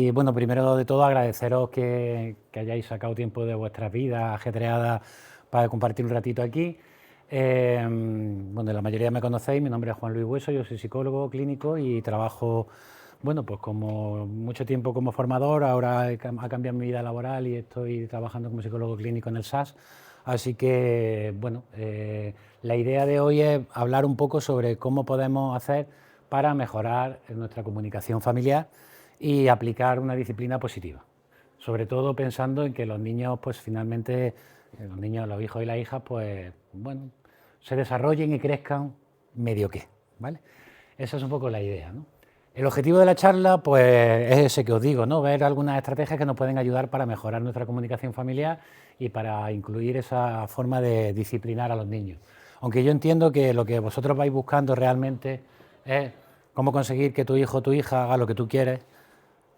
Y bueno, primero de todo agradeceros que hayáis sacado tiempo de vuestras vidas ajetreadas para compartir un ratito aquí. Bueno, la mayoría me conocéis, mi nombre es Juan Luis Hueso, yo soy psicólogo clínico y trabajo, bueno, pues como mucho tiempo como formador, ahora ha cambiado mi vida laboral y estoy trabajando como psicólogo clínico en el SAS. Así que, bueno, la idea de hoy es hablar un poco sobre cómo podemos hacer para mejorar nuestra comunicación familiar y aplicar una disciplina positiva. Sobre todo pensando en que los niños, pues finalmente, los niños, los hijos y las hijas, pues, bueno, se desarrollen y crezcan medio que, ¿vale? Esa es un poco la idea, ¿no? El objetivo de la charla, pues, es ese que os digo, ¿no? Ver algunas estrategias que nos pueden ayudar para mejorar nuestra comunicación familiar y para incluir esa forma de disciplinar a los niños. Aunque yo entiendo que lo que vosotros vais buscando realmente es cómo conseguir que tu hijo o tu hija haga lo que tú quieres,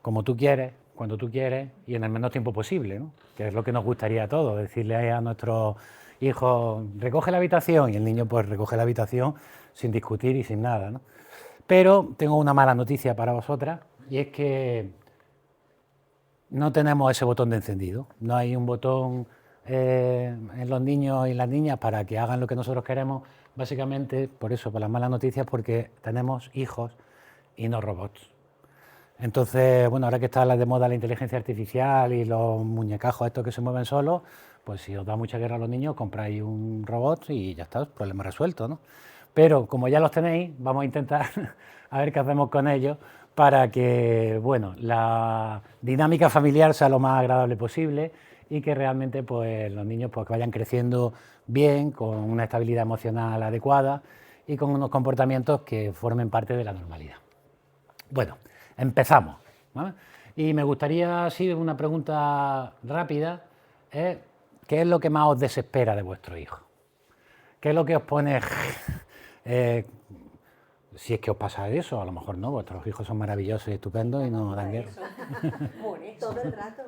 como tú quieres, cuando tú quieres y en el menor tiempo posible, ¿no? Que es lo que nos gustaría a todos, decirle a nuestros hijos, recoge la habitación, y el niño pues recoge la habitación sin discutir y sin nada, ¿no? Pero tengo una mala noticia para vosotras y es que no tenemos ese botón de encendido, no hay un botón en los niños y las niñas para que hagan lo que nosotros queremos, básicamente por eso, por las malas noticias, porque tenemos hijos y no robots. Entonces, bueno, ahora que está de moda la inteligencia artificial y los muñecajos estos que se mueven solos, pues si os da mucha guerra a los niños, compráis un robot y ya está, problema resuelto, ¿no? Pero como ya los tenéis, vamos a intentar a ver qué hacemos con ellos para que, bueno, la dinámica familiar sea lo más agradable posible y que realmente pues, los niños pues, que vayan creciendo bien, con una estabilidad emocional adecuada y con unos comportamientos que formen parte de la normalidad. Bueno, empezamos, ¿vale? Y me gustaría, así, una pregunta rápida, ¿qué es lo que más os desespera de vuestro hijo? ¿Qué es lo que os pone, si es que os pasa eso, a lo mejor no, vuestros hijos son maravillosos y estupendos y no dan guerra? Todo el rato.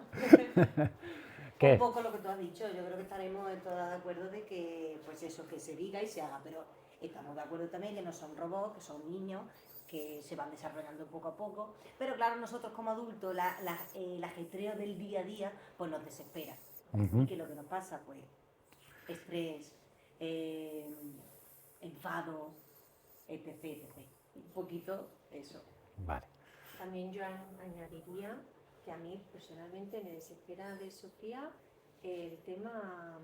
¿Qué? Un poco lo que tú has dicho, yo creo que estaremos todas de acuerdo de que, pues eso, que se diga y se haga, pero estamos de acuerdo también que no son robots, que son niños, que se van desarrollando poco a poco, pero claro, nosotros como adultos, el ajetreo del día a día, pues nos desespera. Y que lo que nos pasa, pues, estrés, enfado, etc. Un poquito eso. Vale. También yo añadiría que a mí personalmente me desespera de Sofía el tema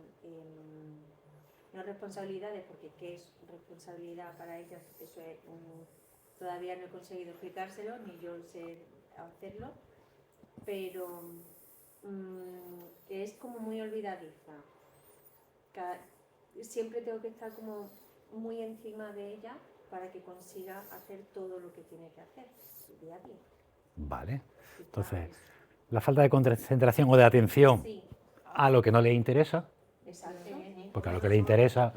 no responsabilidades, porque qué es responsabilidad para ella, eso es, todavía no he conseguido explicárselo, ni yo sé hacerlo, pero que es como muy olvidadiza. Siempre tengo que estar como muy encima de ella para que consiga hacer todo lo que tiene que hacer día a día. Vale. Entonces, la falta de concentración o de atención Sí. a lo que no le interesa. Exacto. Porque a lo que le interesa,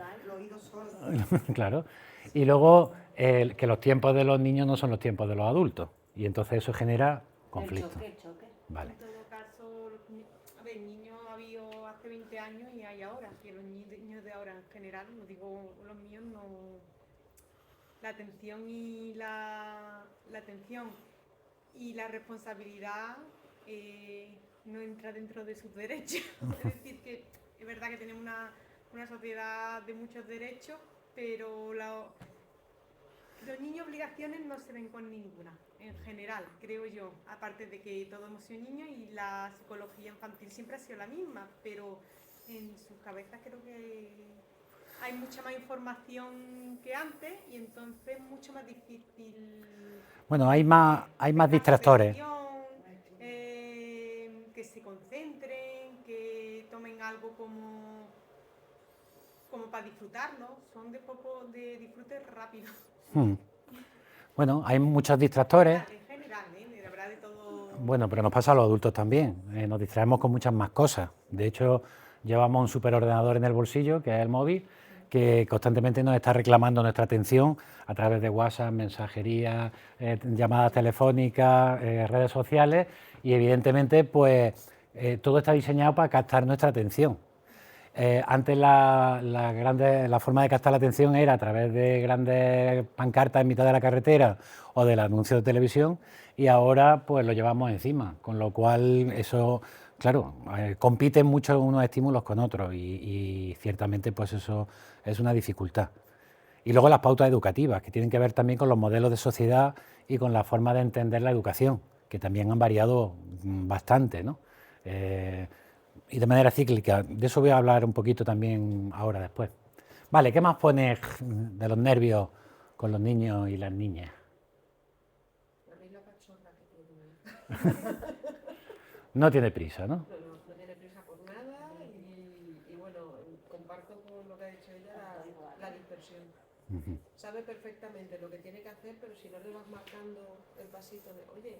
claro. Y luego que los tiempos de los niños no son los tiempos de los adultos. Y entonces eso genera conflicto. El choque. Vale. En todo caso, a ver, niños ha habido hace 20 años y hay ahora. Que los niños de ahora en general, no digo los míos, no. La atención y la atención y la responsabilidad no entra dentro de sus derechos. Es decir, que es verdad que tenemos una sociedad de muchos derechos, pero los niños obligaciones no se ven con ninguna, en general, creo yo. Aparte de que todos hemos sido niños y la psicología infantil siempre ha sido la misma, pero en sus cabezas creo que hay mucha más información que antes y entonces es mucho más difícil. Bueno, hay más distractores. Que se concentren, que tomen algo como para disfrutarlo, son de disfrute rápido. Bueno, hay muchos distractores. En general, de verdad, de todo. Bueno, pero nos pasa a los adultos también. Nos distraemos con muchas más cosas. De hecho, llevamos un superordenador en el bolsillo, que es el móvil, que constantemente nos está reclamando nuestra atención a través de WhatsApp, mensajería, llamadas telefónicas, redes sociales, y evidentemente pues todo está diseñado para captar nuestra atención. Antes la forma de captar la atención era a través de grandes pancartas en mitad de la carretera o del anuncio de televisión, y ahora pues lo llevamos encima, con lo cual eso, claro, compiten mucho unos estímulos con otros y ciertamente pues eso es una dificultad. Y luego las pautas educativas, que tienen que ver también con los modelos de sociedad y con la forma de entender la educación, que también han variado bastante, ¿no? Y de manera cíclica. De eso voy a hablar un poquito también ahora después. Vale, ¿qué más pones de los nervios con los niños y las niñas? La cachorra que tiene. No tiene prisa, ¿no? No tiene prisa por nada y bueno, comparto con lo que ha dicho ella, la dispersión. Sabe perfectamente lo que tiene que hacer, pero si no le vas marcando el pasito de, oye,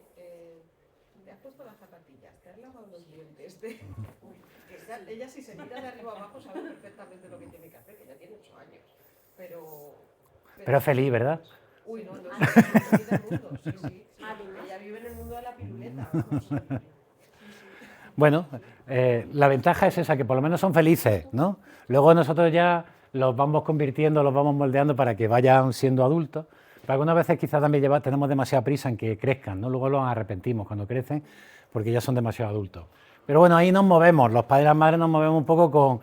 te has puesto las zapatillas, te has lavado los dientes, ella si se mira de arriba abajo sabe perfectamente lo que tiene que hacer, que ya tiene 8 años, pero es feliz, ¿verdad? Uy, no es feliz del mundo, sí. Ella vive en el mundo de la piruleta, vamos. Bueno, la ventaja es esa, que por lo menos son felices, ¿no? Luego nosotros ya los vamos convirtiendo, los vamos moldeando para que vayan siendo adultos. Pero algunas veces quizás también tenemos demasiada prisa en que crezcan, ¿no? Luego los arrepentimos cuando crecen porque ya son demasiado adultos. Pero bueno, ahí nos movemos, los padres y las madres nos movemos un poco con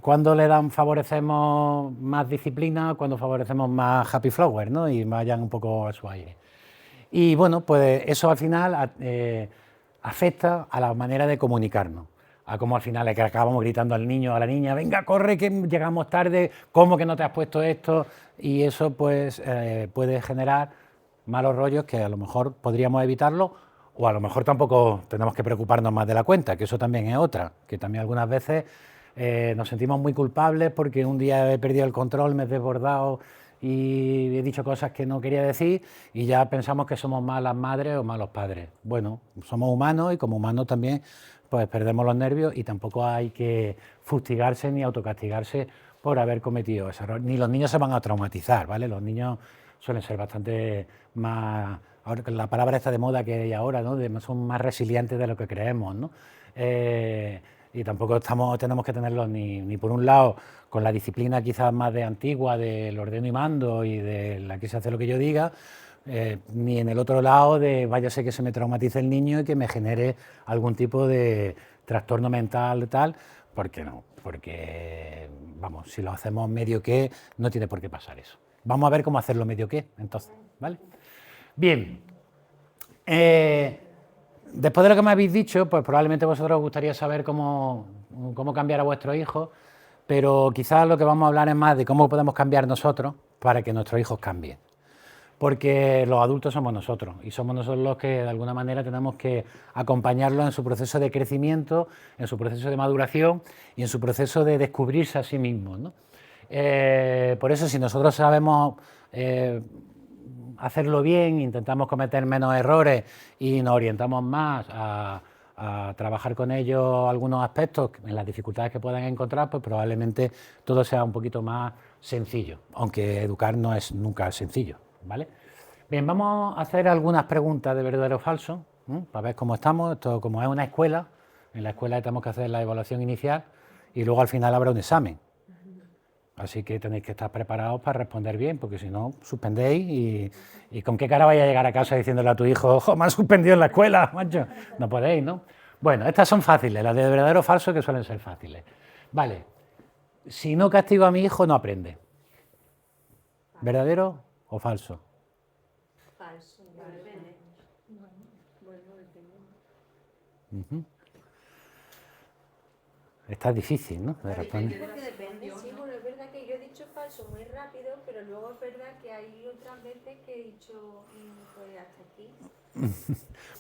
cuando favorecemos más disciplina, cuando favorecemos más happy flower, ¿no? Y vayan un poco a su aire. Y bueno, pues eso al final afecta a la manera de comunicarnos, a cómo al final le acabamos gritando al niño o a la niña, venga, corre que llegamos tarde, ¿cómo que no te has puesto esto? Y eso pues puede generar malos rollos que a lo mejor podríamos evitarlo, o a lo mejor tampoco tenemos que preocuparnos más de la cuenta, que eso también es otra, que también algunas veces nos sentimos muy culpables porque un día he perdido el control, me he desbordado y he dicho cosas que no quería decir y ya pensamos que somos malas madres o malos padres. Bueno, somos humanos y como humanos también pues perdemos los nervios y tampoco hay que fustigarse ni autocastigarse por haber cometido ese error. Ni los niños se van a traumatizar, ¿vale? Los niños suelen ser bastante más, ahora la palabra está de moda que hay ahora, ¿no? Son más resilientes de lo que creemos, ¿no? Y tampoco tenemos que tenerlos ni por un lado con la disciplina quizás más de antigua del ordeno y mando y de la que se hace lo que yo diga, ni en el otro lado de váyase que se me traumatice el niño y que me genere algún tipo de trastorno mental tal, porque no, porque vamos, si lo hacemos medio que no tiene por qué pasar eso. Vamos a ver cómo hacerlo medio que, entonces, ¿vale? Bien. Después de lo que me habéis dicho, pues probablemente a vosotros os gustaría saber cómo cambiar a vuestros hijos, pero quizás lo que vamos a hablar es más de cómo podemos cambiar nosotros para que nuestros hijos cambien. Porque los adultos somos nosotros y somos nosotros los que de alguna manera tenemos que acompañarlos en su proceso de crecimiento, en su proceso de maduración y en su proceso de descubrirse a sí mismos, ¿no? Por eso si nosotros sabemos hacerlo bien, intentamos cometer menos errores y nos orientamos más a trabajar con ellos algunos aspectos en las dificultades que puedan encontrar, pues probablemente todo sea un poquito más sencillo, aunque educar no es nunca sencillo, ¿vale? Bien, vamos a hacer algunas preguntas de verdadero o falso, para ver cómo estamos. Esto, como es una escuela, en la escuela tenemos que hacer la evaluación inicial y luego al final habrá un examen. Así que tenéis que estar preparados para responder bien, porque si no, suspendéis y ¿con qué cara vais a llegar a casa diciéndole a tu hijo, ¡ojo, me han suspendido en la escuela, macho! No podéis, ¿no? Bueno, estas son fáciles, las de verdadero o falso que suelen ser fáciles. Vale, si no castigo a mi hijo, no aprende. ¿Verdadero o falso? Falso, depende. Bueno, depende. Está difícil, ¿no? De responder. Porque depende, sí, bueno, es verdad que yo he dicho falso muy rápido, pero luego es verdad que hay otras veces que he dicho, pues hasta aquí.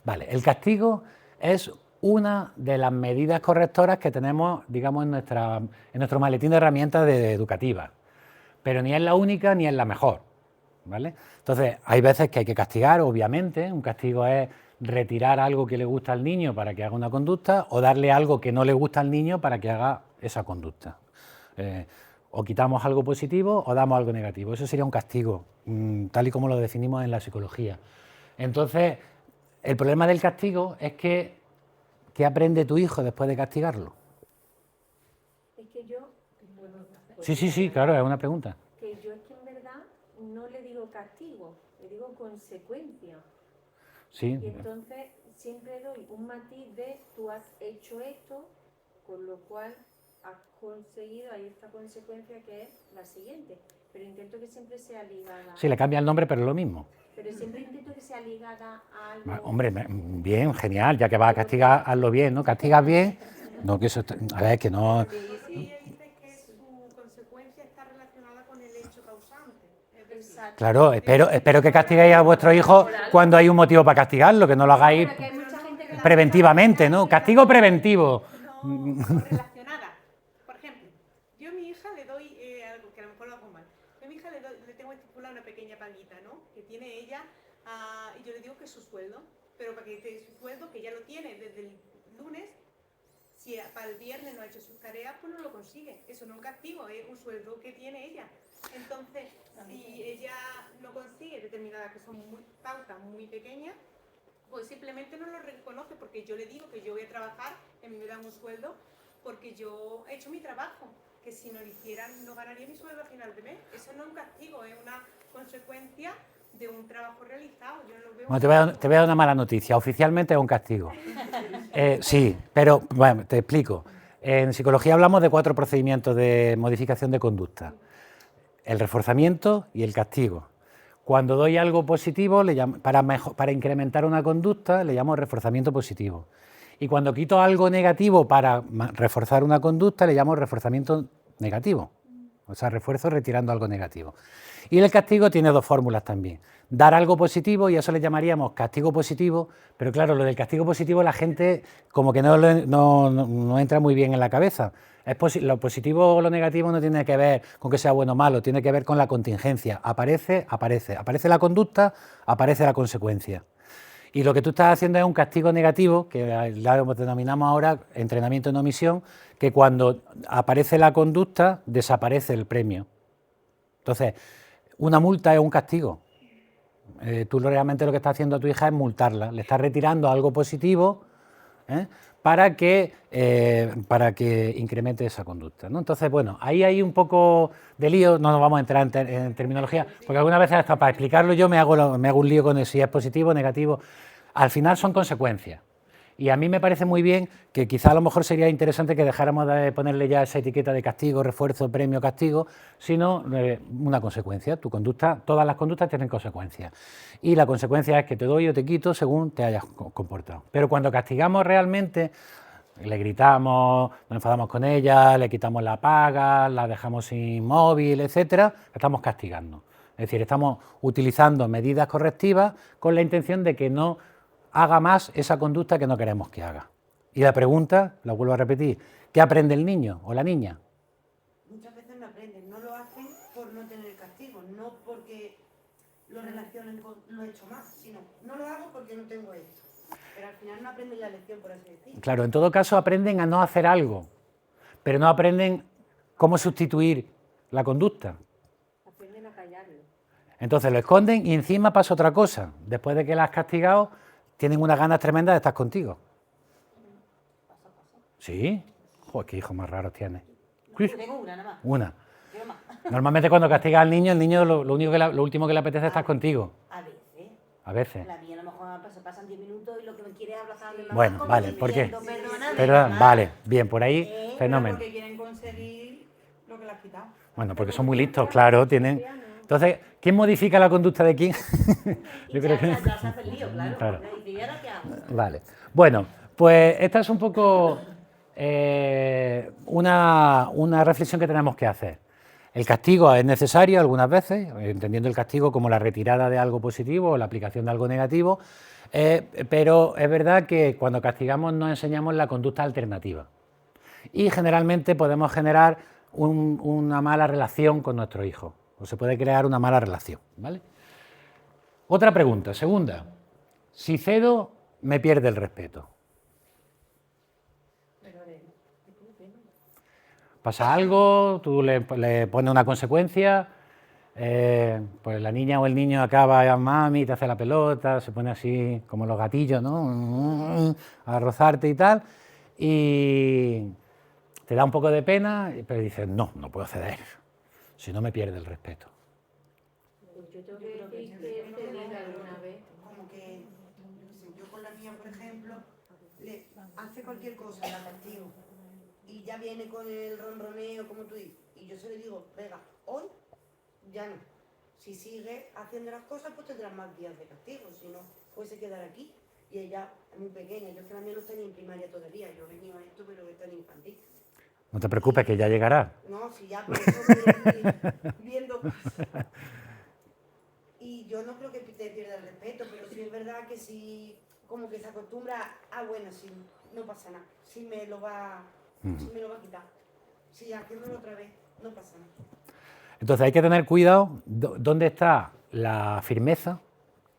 Vale, el castigo es una de las medidas correctoras que tenemos, digamos, en nuestro maletín de herramientas educativas, pero ni es la única ni es la mejor, ¿vale? Entonces, hay veces que hay que castigar, obviamente. Un castigo es retirar algo que le gusta al niño para que haga una conducta o darle algo que no le gusta al niño para que haga esa conducta. O quitamos algo positivo o damos algo negativo. Eso sería un castigo, tal y como lo definimos en la psicología. Entonces, el problema del castigo es que ¿qué aprende tu hijo después de castigarlo? Sí, claro, es una pregunta. Que yo es que en verdad no le digo castigo, le digo consecuencia. Sí. Y entonces siempre doy un matiz de tú has hecho esto, con lo cual has conseguido, hay esta consecuencia que es la siguiente. Pero intento que siempre sea ligada. Sí, le cambia el nombre, pero es lo mismo. Pero siempre intento que sea ligada a algo. Hombre, bien, genial, ya que vas a castigar, hazlo bien, ¿no? ¿Castigas bien? No, que eso, a ver, que no... Sí, ella dice que su consecuencia está relacionada con el hecho causante. Es decir, Exacto. Claro, espero que castiguéis a vuestros hijos cuando hay un motivo para castigarlo, que no lo hagáis Pero que hay mucha gente que la- preventivamente, ¿no? Castigo preventivo. no relacionada. Por ejemplo, yo a mi hija le doy algo que a lo mejor lo hago mal. Yo a mi hija le tengo estipulada una pequeña paguita, ¿no? Que tiene ella, y yo le digo que es su sueldo, pero para que esté su sueldo, que ya lo tiene desde el lunes, si para el viernes no ha hecho sus tareas, pues no lo consigue. Eso no es un castigo, es un sueldo que tiene ella. Entonces, si ella no consigue determinadas que son pautas muy pequeñas, pues simplemente no lo reconoce porque yo le digo que yo voy a trabajar, y a mí me dan un sueldo porque yo he hecho mi trabajo, que si no lo hicieran no ganaría mi sueldo a final de mes. Eso no es un castigo, es una consecuencia de un trabajo realizado. Yo no lo veo. Bueno, te voy a dar una mala noticia, oficialmente es un castigo. Sí, pero bueno, te explico. En psicología hablamos de 4 procedimientos de modificación de conducta. El reforzamiento y el castigo. Cuando doy algo positivo, para incrementar una conducta, le llamo reforzamiento positivo. Y cuando quito algo negativo para reforzar una conducta, le llamo reforzamiento negativo. O sea, refuerzo retirando algo negativo. Y el castigo tiene 2 fórmulas también. Dar algo positivo, y eso le llamaríamos castigo positivo, pero claro, lo del castigo positivo la gente como que no entra muy bien en la cabeza. Lo positivo o lo negativo no tiene que ver con que sea bueno o malo, tiene que ver con la contingencia. Aparece la conducta, aparece la consecuencia. Y lo que tú estás haciendo es un castigo negativo, que lo denominamos ahora entrenamiento en omisión, que cuando aparece la conducta, desaparece el premio. Entonces, una multa es un castigo. Tú realmente lo que estás haciendo a tu hija es multarla, le estás retirando algo positivo, para que incremente esa conducta, ¿no? Entonces, bueno, ahí hay un poco de lío, no nos vamos a entrar en terminología, porque algunas veces hasta para explicarlo yo me hago un lío con si es positivo o negativo. Al final son consecuencias. Y a mí me parece muy bien que quizá a lo mejor sería interesante que dejáramos de ponerle ya esa etiqueta de castigo, refuerzo, premio, castigo, sino una consecuencia. Tu conducta, todas las conductas tienen consecuencias. Y la consecuencia es que te doy o te quito según te hayas comportado. Pero cuando castigamos realmente, le gritamos, nos enfadamos con ella, le quitamos la paga, la dejamos sin móvil, etcétera, estamos castigando. Es decir, estamos utilizando medidas correctivas con la intención de que no haga más esa conducta que no queremos que haga. Y la pregunta, la vuelvo a repetir, ¿qué aprende el niño o la niña? Muchas veces no aprenden, no lo hacen por no tener castigo, no porque lo relacionen con lo he hecho más, sino no lo hago porque no tengo esto. Pero al final no aprenden la lección, por así decirlo. Claro, en todo caso aprenden a no hacer algo, pero no aprenden cómo sustituir la conducta. Aprenden a callarlo. Entonces lo esconden y encima pasa otra cosa. Después de que la has castigado, tienen unas ganas tremendas de estar contigo. ¿Sí? Joder, qué hijos más raros tienes. Tengo una nada más. Una. Quiero más. Normalmente cuando castigas al niño, el niño lo último que le apetece es estar contigo. A veces. A veces. La mía a lo mejor se pasan 10 minutos y lo que me quiere es abrazar a mi mamá. Bueno, como vale, ¿por qué? diciendo, "Perdóname, Perdón, mamá". vale, bien, por ahí, fenómeno. Porque quieren conseguir lo que le has quitado. Bueno, porque son muy listos, claro, tienen... Entonces, ¿quién modifica la conducta de quién? Y ya se hace el lío, claro. Claro. porque dice, ¿y ahora qué hago? Vale. Bueno, pues esta es un poco una reflexión que tenemos que hacer. El castigo es necesario algunas veces, entendiendo el castigo como la retirada de algo positivo o la aplicación de algo negativo, pero es verdad que cuando castigamos nos enseñamos la conducta alternativa. Y generalmente podemos generar una mala relación con nuestro hijo, o se puede crear una mala relación, ¿vale? Otra pregunta, segunda. Si cedo, me pierde el respeto. Pasa algo, tú le pones una consecuencia, pues la niña o el niño acaba, mami, te hace la pelota, se pone así como los gatillos, ¿no? A rozarte y tal, y te da un poco de pena, pero dices, no, no puedo ceder, si no me pierde el respeto. Pues yo tengo que decir que he cedido alguna vez. Como que, yo con la mía, por ejemplo, le hace cualquier cosa, la castigo. Y ya viene con el ronroneo, como tú dices. Y yo se le digo, venga, hoy ya no. Si sigue haciendo las cosas, pues tendrás más días de castigo. Si no, pues se quedará aquí. Y ella es muy pequeña. Yo es que la mía no está ni en primaria todavía. Yo he venido a esto, pero está en infantil. No te preocupes, que ya llegará. No, si ya por eso voy aquí viendo cosas. Y yo no creo que te pierda el respeto, pero sí es verdad que sí, como que se acostumbra, bueno, sí, no pasa nada, sí me lo va a quitar, si haciéndolo otra vez, no pasa nada. Entonces hay que tener cuidado dónde está la firmeza,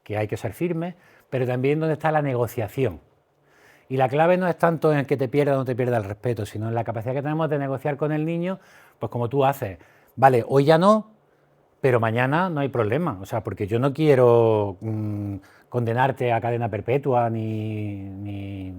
que hay que ser firme, pero también dónde está la negociación. Y la clave no es tanto en que te pierda o no te pierda el respeto, sino en la capacidad que tenemos de negociar con el niño, pues como tú haces, vale, hoy ya no, pero mañana no hay problema, o sea, porque yo no quiero condenarte a cadena perpetua ni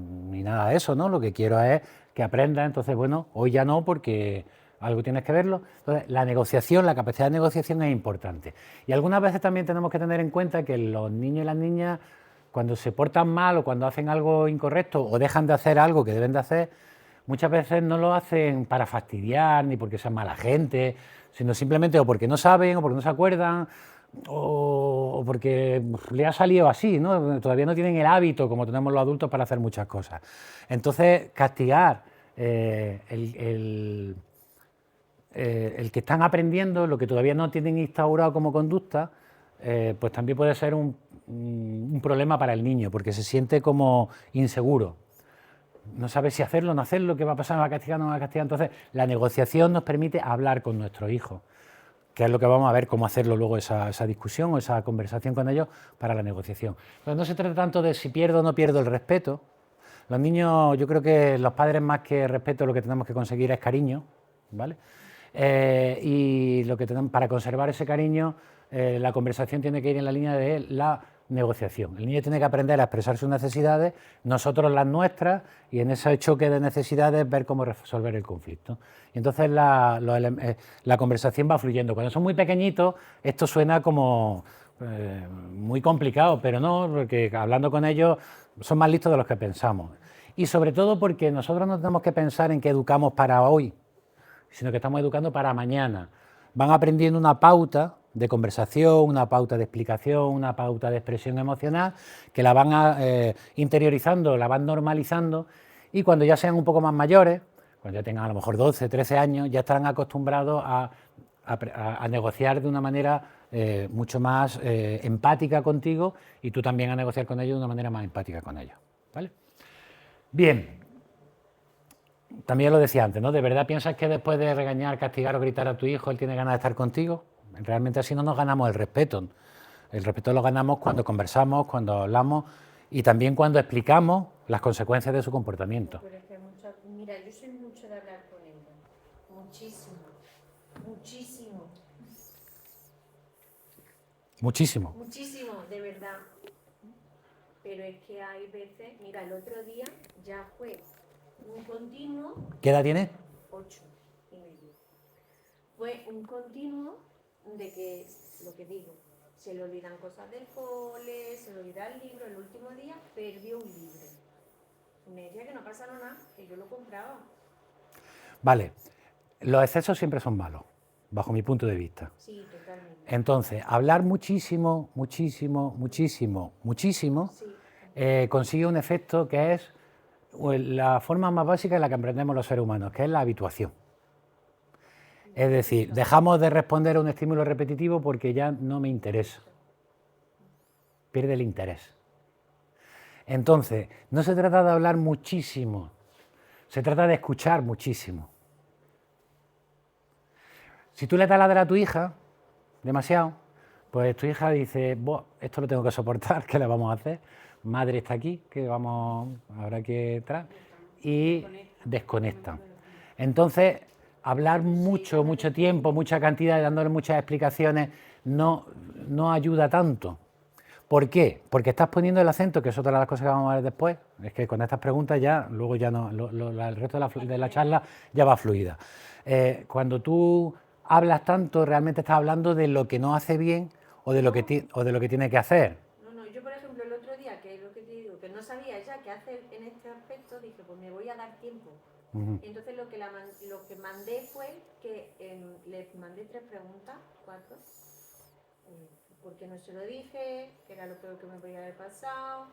nada de eso, ¿no? Lo que quiero es que aprendas, entonces, bueno, hoy ya no porque algo tienes que verlo. Entonces, la negociación, la capacidad de negociación es importante. Y algunas veces también tenemos que tener en cuenta que los niños y las niñas, cuando se portan mal o cuando hacen algo incorrecto o dejan de hacer algo que deben de hacer, muchas veces no lo hacen para fastidiar ni porque sean mala gente, sino simplemente o porque no saben o porque no se acuerdan o porque le ha salido así, ¿no? Todavía no tienen el hábito como tenemos los adultos para hacer muchas cosas. Entonces, castigar el que están aprendiendo, lo que todavía no tienen instaurado como conducta, pues también puede ser un problema para el niño, porque se siente como inseguro. No sabe si hacerlo o no hacerlo, qué va a pasar, me va a castigar, no me va a castigar. Entonces, la negociación nos permite hablar con nuestros hijos, que es lo que vamos a ver, cómo hacerlo luego esa discusión o esa conversación con ellos para la negociación. Entonces, no se trata tanto de si pierdo o no pierdo el respeto. Los niños, yo creo que los padres más que respeto lo que tenemos que conseguir es cariño, ¿vale? Y lo que tenemos para conservar ese cariño, la conversación tiene que ir en la línea de la negociación. El niño tiene que aprender a expresar sus necesidades, nosotros las nuestras, y en ese choque de necesidades ver cómo resolver el conflicto. Y entonces la conversación va fluyendo. Cuando son muy pequeñitos, esto suena como muy complicado, pero no, porque hablando con ellos son más listos de los que pensamos. Y sobre todo porque nosotros no tenemos que pensar en que educamos para hoy, sino que estamos educando para mañana. Van aprendiendo una pauta de conversación, una pauta de explicación, una pauta de expresión emocional, que la van interiorizando, la van normalizando, y cuando ya sean un poco más mayores, cuando ya tengan a lo mejor 12, 13 años, ya estarán acostumbrados a negociar de una manera mucho más empática contigo, y tú también a negociar con ellos de una manera más empática con ellos, ¿vale? Bien. También lo decía antes, ¿no? ¿De verdad piensas que después de regañar, castigar o gritar a tu hijo, él tiene ganas de estar contigo? Realmente así no nos ganamos el respeto. El respeto lo ganamos cuando conversamos, cuando hablamos y también cuando explicamos las consecuencias de su comportamiento. Pero es que mira, yo soy mucho de hablar con ella. Muchísimo. Muchísimo. Muchísimo. Muchísimo, de verdad. Pero es que hay veces, mira, el otro día ya fue un continuo. ¿Qué edad tiene? 8 y medio. Fue un continuo de que, lo que digo, se le olvidan cosas del cole, se le olvida el libro, el último día perdió un libro. Y me decía que no pasaba nada, que yo lo compraba. Vale, los excesos siempre son malos, bajo mi punto de vista. Sí, totalmente. Entonces, hablar muchísimo, muchísimo, muchísimo, muchísimo, Sí. consigue un efecto que es la forma más básica en la que aprendemos los seres humanos, que es la habituación. Es decir, dejamos de responder a un estímulo repetitivo porque ya no me interesa. Pierde el interés. Entonces, no se trata de hablar muchísimo, se trata de escuchar muchísimo. Si tú le taladras a tu hija demasiado, pues tu hija dice, esto lo tengo que soportar, ¿qué le vamos a hacer? Madre está aquí, que habrá que entrar, y desconectan. Entonces, hablar mucho tiempo, mucha cantidad, dándole muchas explicaciones, no ayuda tanto, ¿Por qué? Porque estás poniendo el acento, que es otra de las cosas que vamos a ver después, es que con estas preguntas ya, luego ya no, el resto de la charla ya va fluida. Cuando tú hablas tanto, realmente estás hablando de lo que no hace bien o de lo que tiene que hacer. No, yo por ejemplo el otro día, que es lo que te digo, que no sabía ya qué hacer en este aspecto, dije, pues me voy a dar tiempo. Entonces lo que mandé fue que les mandé 3 preguntas, 4, porque no se lo dije, que era lo peor que me podía haber pasado,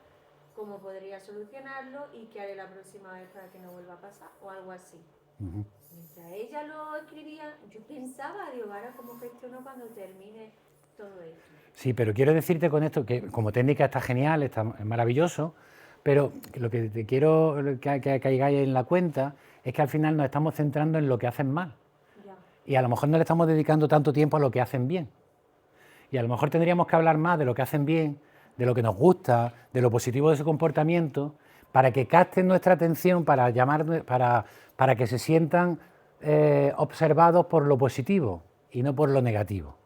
cómo podría solucionarlo y qué haré la próxima vez para que no vuelva a pasar, o algo así. Mientras ella lo escribía, yo pensaba, digo, ahora cómo gestiono cuando termine todo esto. Sí, pero quiero decirte con esto que como técnica está genial, está maravilloso, pero lo que te quiero que caigáis en la cuenta es que al final nos estamos centrando en lo que hacen mal. Ya. Y a lo mejor no le estamos dedicando tanto tiempo a lo que hacen bien. Y a lo mejor tendríamos que hablar más de lo que hacen bien, de lo que nos gusta, de lo positivo de su comportamiento, para que capten nuestra atención, para que se sientan observados por lo positivo y no por lo negativo.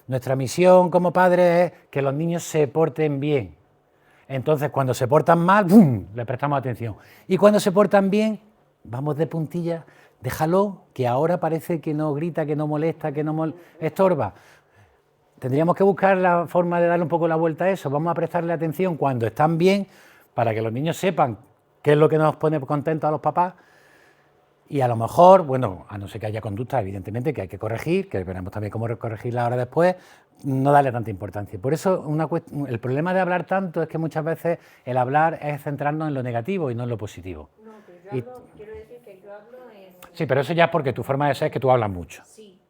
Nuestra misión como padres es que los niños se porten bien. Entonces, cuando se portan mal, ¡bum!, le prestamos atención. Y cuando se portan bien, vamos de puntilla, déjalo, que ahora parece que no grita, que no molesta, que no estorba. Tendríamos que buscar la forma de darle un poco la vuelta a eso. Vamos a prestarle atención cuando están bien, para que los niños sepan qué es lo que nos pone contentos a los papás. Y a lo mejor, bueno, a no ser que haya conductas, evidentemente, que hay que corregir, que veremos también cómo corregirla ahora después, no darle tanta importancia. Por eso el problema de hablar tanto es que muchas veces el hablar es centrarnos en lo negativo y no en lo positivo. No, pero yo quiero decir que yo hablo en... Sí, pero eso ya es porque tu forma de ser es que tú hablas mucho. Sí.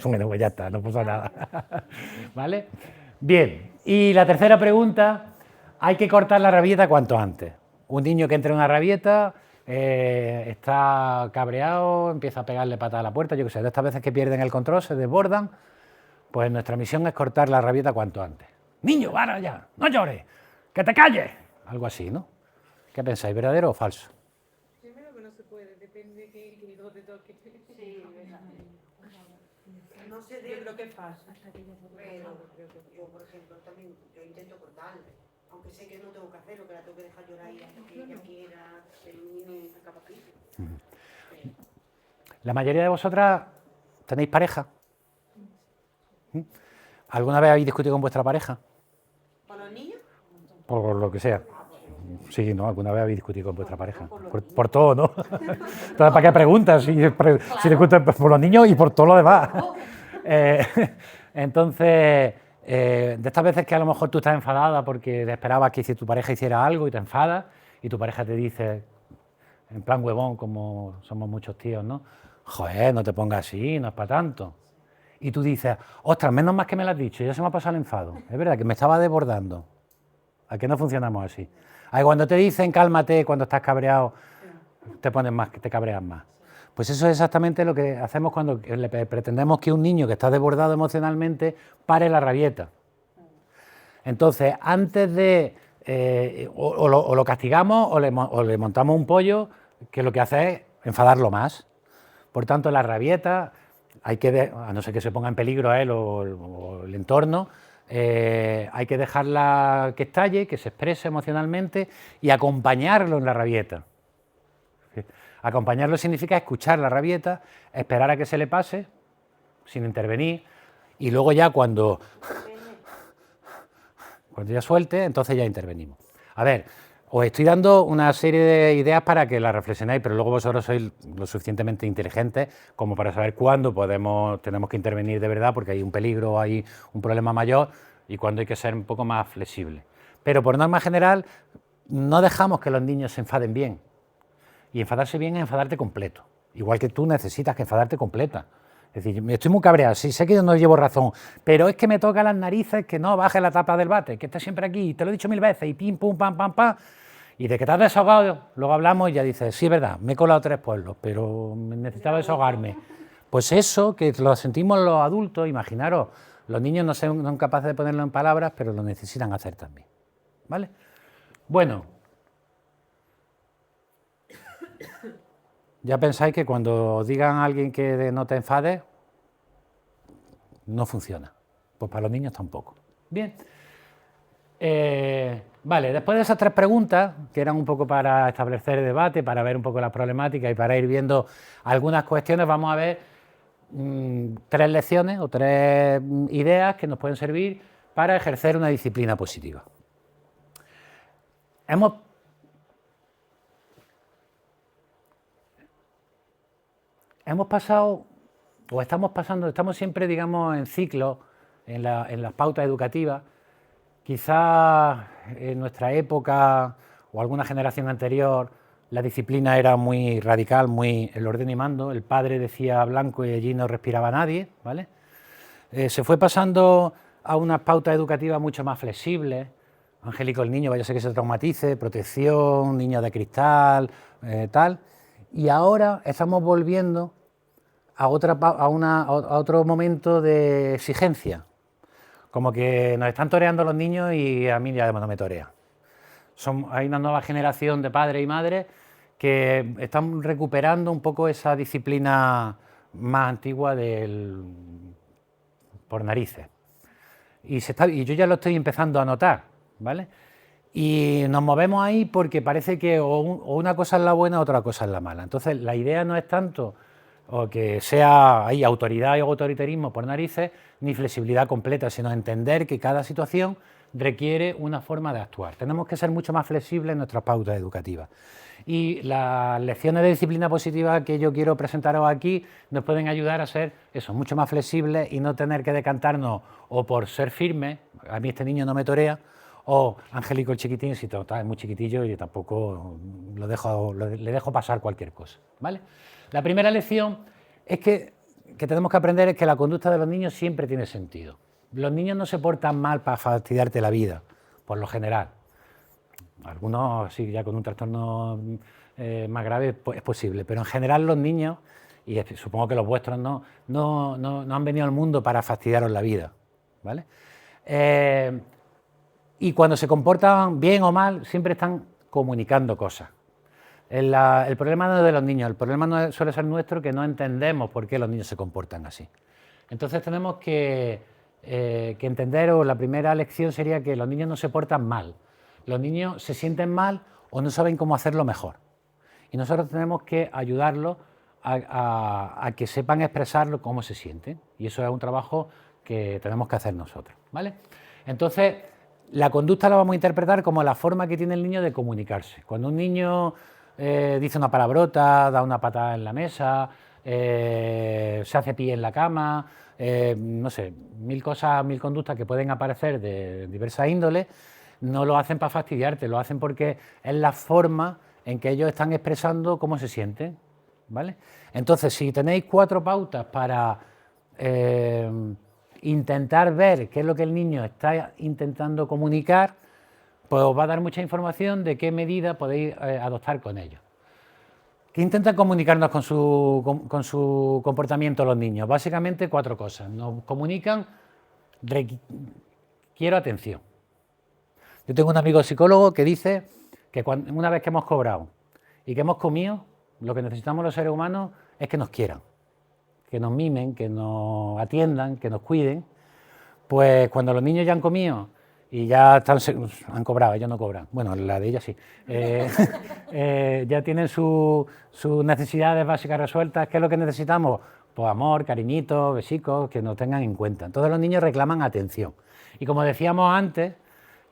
Bueno, pues ya está, no pasa nada. ¿Vale? Bien, y la tercera pregunta, hay que cortar la rabieta cuanto antes. Un niño que entra en una rabieta, está cabreado, empieza a pegarle patada a la puerta, yo qué sé, de estas veces que pierden el control, se desbordan, pues nuestra misión es cortar la rabieta cuanto antes. Niño, para ya, no llores, que te calles. Algo así, ¿no? ¿Qué pensáis, verdadero o falso? Primero que no se puede, depende que no te toque. Sí, verdad. No sé, Yo creo que es falso. pero yo, por ejemplo, también yo intento cortarle, aunque sé que no tengo que hacerlo, que la tengo que dejar llorar y hasta que ella quiera, termine, se capacite. La mayoría de vosotras tenéis pareja. ¿Alguna vez habéis discutido con vuestra pareja? ¿Con los niños? Por lo que sea. Sí, ¿no? Alguna vez habéis discutido con vuestra pareja. Por todo, ¿no? Entonces, ¿para qué preguntas? Si discutes por los niños y por todo lo demás. Entonces, de estas veces que a lo mejor tú estás enfadada porque esperabas que tu pareja hiciera algo y te enfadas y tu pareja te dice, en plan huevón, como somos muchos tíos, ¿no? Joder, no te pongas así, no es para tanto. Y tú dices, ostras, menos mal que me lo has dicho, ya se me ha pasado el enfado. Es verdad que me estaba desbordando. ¿A qué no funcionamos así? Ahí cuando te dicen cálmate, cuando estás cabreado, te pones más, te cabreas más. Pues eso es exactamente lo que hacemos cuando pretendemos que un niño que está desbordado emocionalmente pare la rabieta. Entonces, antes de... o lo castigamos o le montamos un pollo que lo que hace es enfadarlo más. Por tanto, la rabieta, hay que a no ser que se ponga en peligro a él o el entorno, hay que dejarla que estalle, que se exprese emocionalmente y acompañarlo en la rabieta. Acompañarlo significa escuchar la rabieta, esperar a que se le pase, sin intervenir, y luego ya cuando ya suelte, entonces ya intervenimos. A ver, os estoy dando una serie de ideas para que las reflexionéis, pero luego vosotros sois lo suficientemente inteligentes como para saber cuándo tenemos que intervenir de verdad, porque hay un peligro, hay un problema mayor, y cuándo hay que ser un poco más flexible. Pero por norma general, no dejamos que los niños se enfaden bien. Y enfadarse bien es enfadarte completo. Igual que tú necesitas que enfadarte completa. Es decir, estoy muy cabreado, sí, sé que yo no llevo razón, pero es que me toca las narices que no baje la tapa del bate, que esté siempre aquí, te lo he dicho 1000 veces, y pim, pum, pam, pam, pam. Y de que te has desahogado, luego hablamos y ya dices, sí, es verdad, me he colado 3 pueblos, pero necesitaba desahogarme. Pues eso, que lo sentimos los adultos, imaginaros, los niños no son capaces de ponerlo en palabras, pero lo necesitan hacer también. ¿Vale? Bueno. Ya pensáis que cuando os digan a alguien que no te enfades, no funciona. Pues para los niños tampoco. Bien. Vale, después de esas 3 preguntas, que eran un poco para establecer el debate, para ver un poco las problemáticas y para ir viendo algunas cuestiones, vamos a ver 3 lecciones o 3 ideas que nos pueden servir para ejercer una disciplina positiva. Hemos pasado, o estamos pasando, estamos siempre, digamos, en ciclos, en las pautas educativas. Quizás en nuestra época o alguna generación anterior la disciplina era muy radical, muy el orden y mando, el padre decía blanco y allí no respiraba nadie, ¿vale? Se fue pasando a unas pautas educativas mucho más flexibles, Angélico el niño, vaya a ser que se traumatice, protección, niño de cristal, tal, y ahora estamos volviendo a otro momento de exigencia, como que nos están toreando los niños y a mí ya no me torea. Hay una nueva generación de padres y madres que están recuperando un poco esa disciplina más antigua del por narices. Y yo ya lo estoy empezando a notar, ¿vale? Y nos movemos ahí porque parece que o una cosa es la buena o otra cosa es la mala. Entonces la idea no es tanto o que sea ahí autoridad y autoritarismo por narices, ni flexibilidad completa, sino entender que cada situación requiere una forma de actuar. Tenemos que ser mucho más flexibles en nuestras pautas educativas. Y las lecciones de disciplina positiva que yo quiero presentaros aquí nos pueden ayudar a ser eso, mucho más flexibles y no tener que decantarnos o por ser firmes, a mí este niño no me torea, o Angélico el chiquitín, si total, es muy chiquitillo y tampoco le dejo pasar cualquier cosa, ¿vale? La primera lección es que tenemos que aprender es que la conducta de los niños siempre tiene sentido. Los niños no se portan mal para fastidiarte la vida, por lo general. Algunos sí, ya con un trastorno más grave pues, es posible, pero en general los niños, y supongo que los vuestros no han venido al mundo para fastidiaros la vida, ¿vale? Y cuando se comportan bien o mal, siempre están comunicando cosas. El problema no es de los niños, el problema suele ser nuestro, que no entendemos por qué los niños se comportan así. Entonces tenemos que entender, o la primera lección sería que los niños no se portan mal. Los niños se sienten mal o no saben cómo hacerlo mejor. Y nosotros tenemos que ayudarlos a que sepan expresarlo cómo se sienten. Y eso es un trabajo que tenemos que hacer nosotros, ¿vale? Entonces, la conducta la vamos a interpretar como la forma que tiene el niño de comunicarse. Cuando un niño dice una palabrota, da una patada en la mesa, se hace pie en la cama, no sé, 1000 cosas, 1000 conductas que pueden aparecer de diversas índoles, no lo hacen para fastidiarte, lo hacen porque es la forma en que ellos están expresando cómo se sienten, ¿vale? Entonces, si tenéis 4 pautas para intentar ver qué es lo que el niño está intentando comunicar, pues os va a dar mucha información de qué medida podéis adoptar con ellos. ¿Qué intentan comunicarnos con su comportamiento los niños? Básicamente 4 cosas. Nos comunican, quiero atención. Yo tengo un amigo psicólogo que dice que una vez que hemos cobrado y que hemos comido, lo que necesitamos los seres humanos es que nos quieran, que nos mimen, que nos atiendan, que nos cuiden. Pues cuando los niños ya han comido y ya han cobrado, ellos no cobran, bueno, la de ellas sí, ya tienen sus necesidades básicas resueltas. ¿Qué es lo que necesitamos? Pues amor, cariñitos, besicos, que nos tengan en cuenta. Entonces los niños reclaman atención. Y como decíamos antes,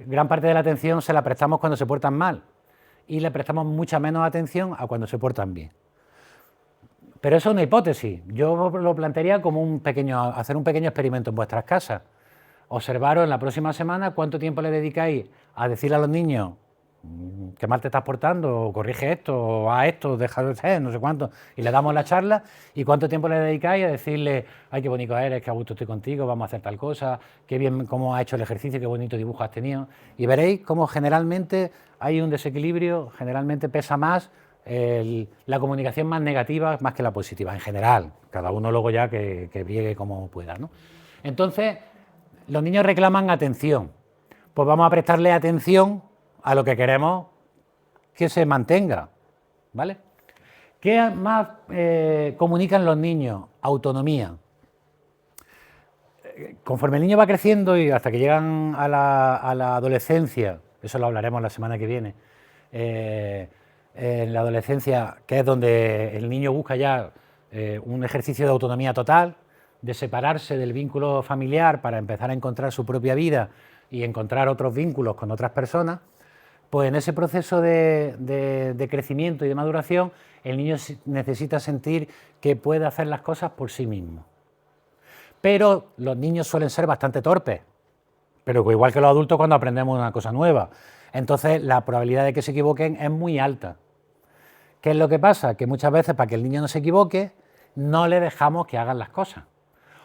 gran parte de la atención se la prestamos cuando se portan mal y le prestamos mucha menos atención a cuando se portan bien. Pero eso es una hipótesis. Yo lo plantearía como hacer un pequeño experimento en vuestras casas. Observaros en la próxima semana cuánto tiempo le dedicáis a decirle a los niños qué mal te estás portando, o corrige esto, o haz esto, deja de hacer, no sé cuánto, y le damos la charla, y cuánto tiempo le dedicáis a decirle, ay, qué bonito eres, qué a gusto estoy contigo, vamos a hacer tal cosa, qué bien cómo has hecho el ejercicio, qué bonito dibujo has tenido, y veréis cómo generalmente hay un desequilibrio, generalmente pesa más la comunicación más negativa más que la positiva, en general, cada uno luego ya que briegue como pueda, ¿no? Entonces, los niños reclaman atención, pues vamos a prestarle atención a lo que queremos que se mantenga, ¿vale? ¿Qué más comunican los niños? Autonomía. conforme el niño va creciendo y hasta que llegan a la adolescencia, eso lo hablaremos la semana que viene, en la adolescencia, que es donde el niño busca ya un ejercicio de autonomía total, de separarse del vínculo familiar para empezar a encontrar su propia vida y encontrar otros vínculos con otras personas, pues en ese proceso de crecimiento y de maduración, el niño necesita sentir que puede hacer las cosas por sí mismo. Pero los niños suelen ser bastante torpes, pero igual que los adultos cuando aprendemos una cosa nueva. Entonces la probabilidad de que se equivoquen es muy alta. ¿Qué es lo que pasa? Que muchas veces para que el niño no se equivoque, no le dejamos que hagan las cosas.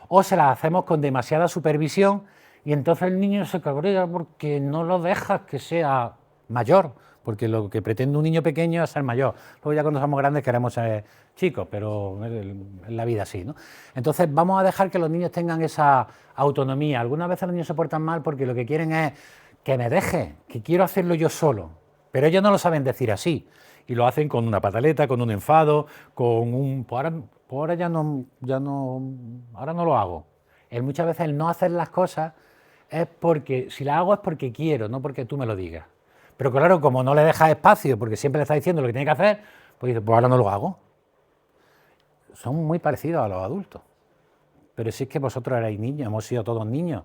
O se las hacemos con demasiada supervisión y entonces el niño se cabrea porque no lo dejas que sea mayor, porque lo que pretende un niño pequeño es ser mayor. Luego ya cuando somos grandes queremos ser chicos, pero es la vida así, ¿no? Entonces vamos a dejar que los niños tengan esa autonomía. Algunas veces los niños se portan mal porque lo que quieren es que me deje, que quiero hacerlo yo solo, pero ellos no lo saben decir así y lo hacen con una pataleta, con un enfado, con un pues ahora ya no, ahora no lo hago. Muchas veces el no hacer las cosas es porque, si las hago es porque quiero, no porque tú me lo digas. Pero claro, como no le dejas espacio, porque siempre le estás diciendo lo que tiene que hacer, pues dice, pues ahora no lo hago. Son muy parecidos a los adultos. Pero si es que vosotros erais niños, hemos sido todos niños,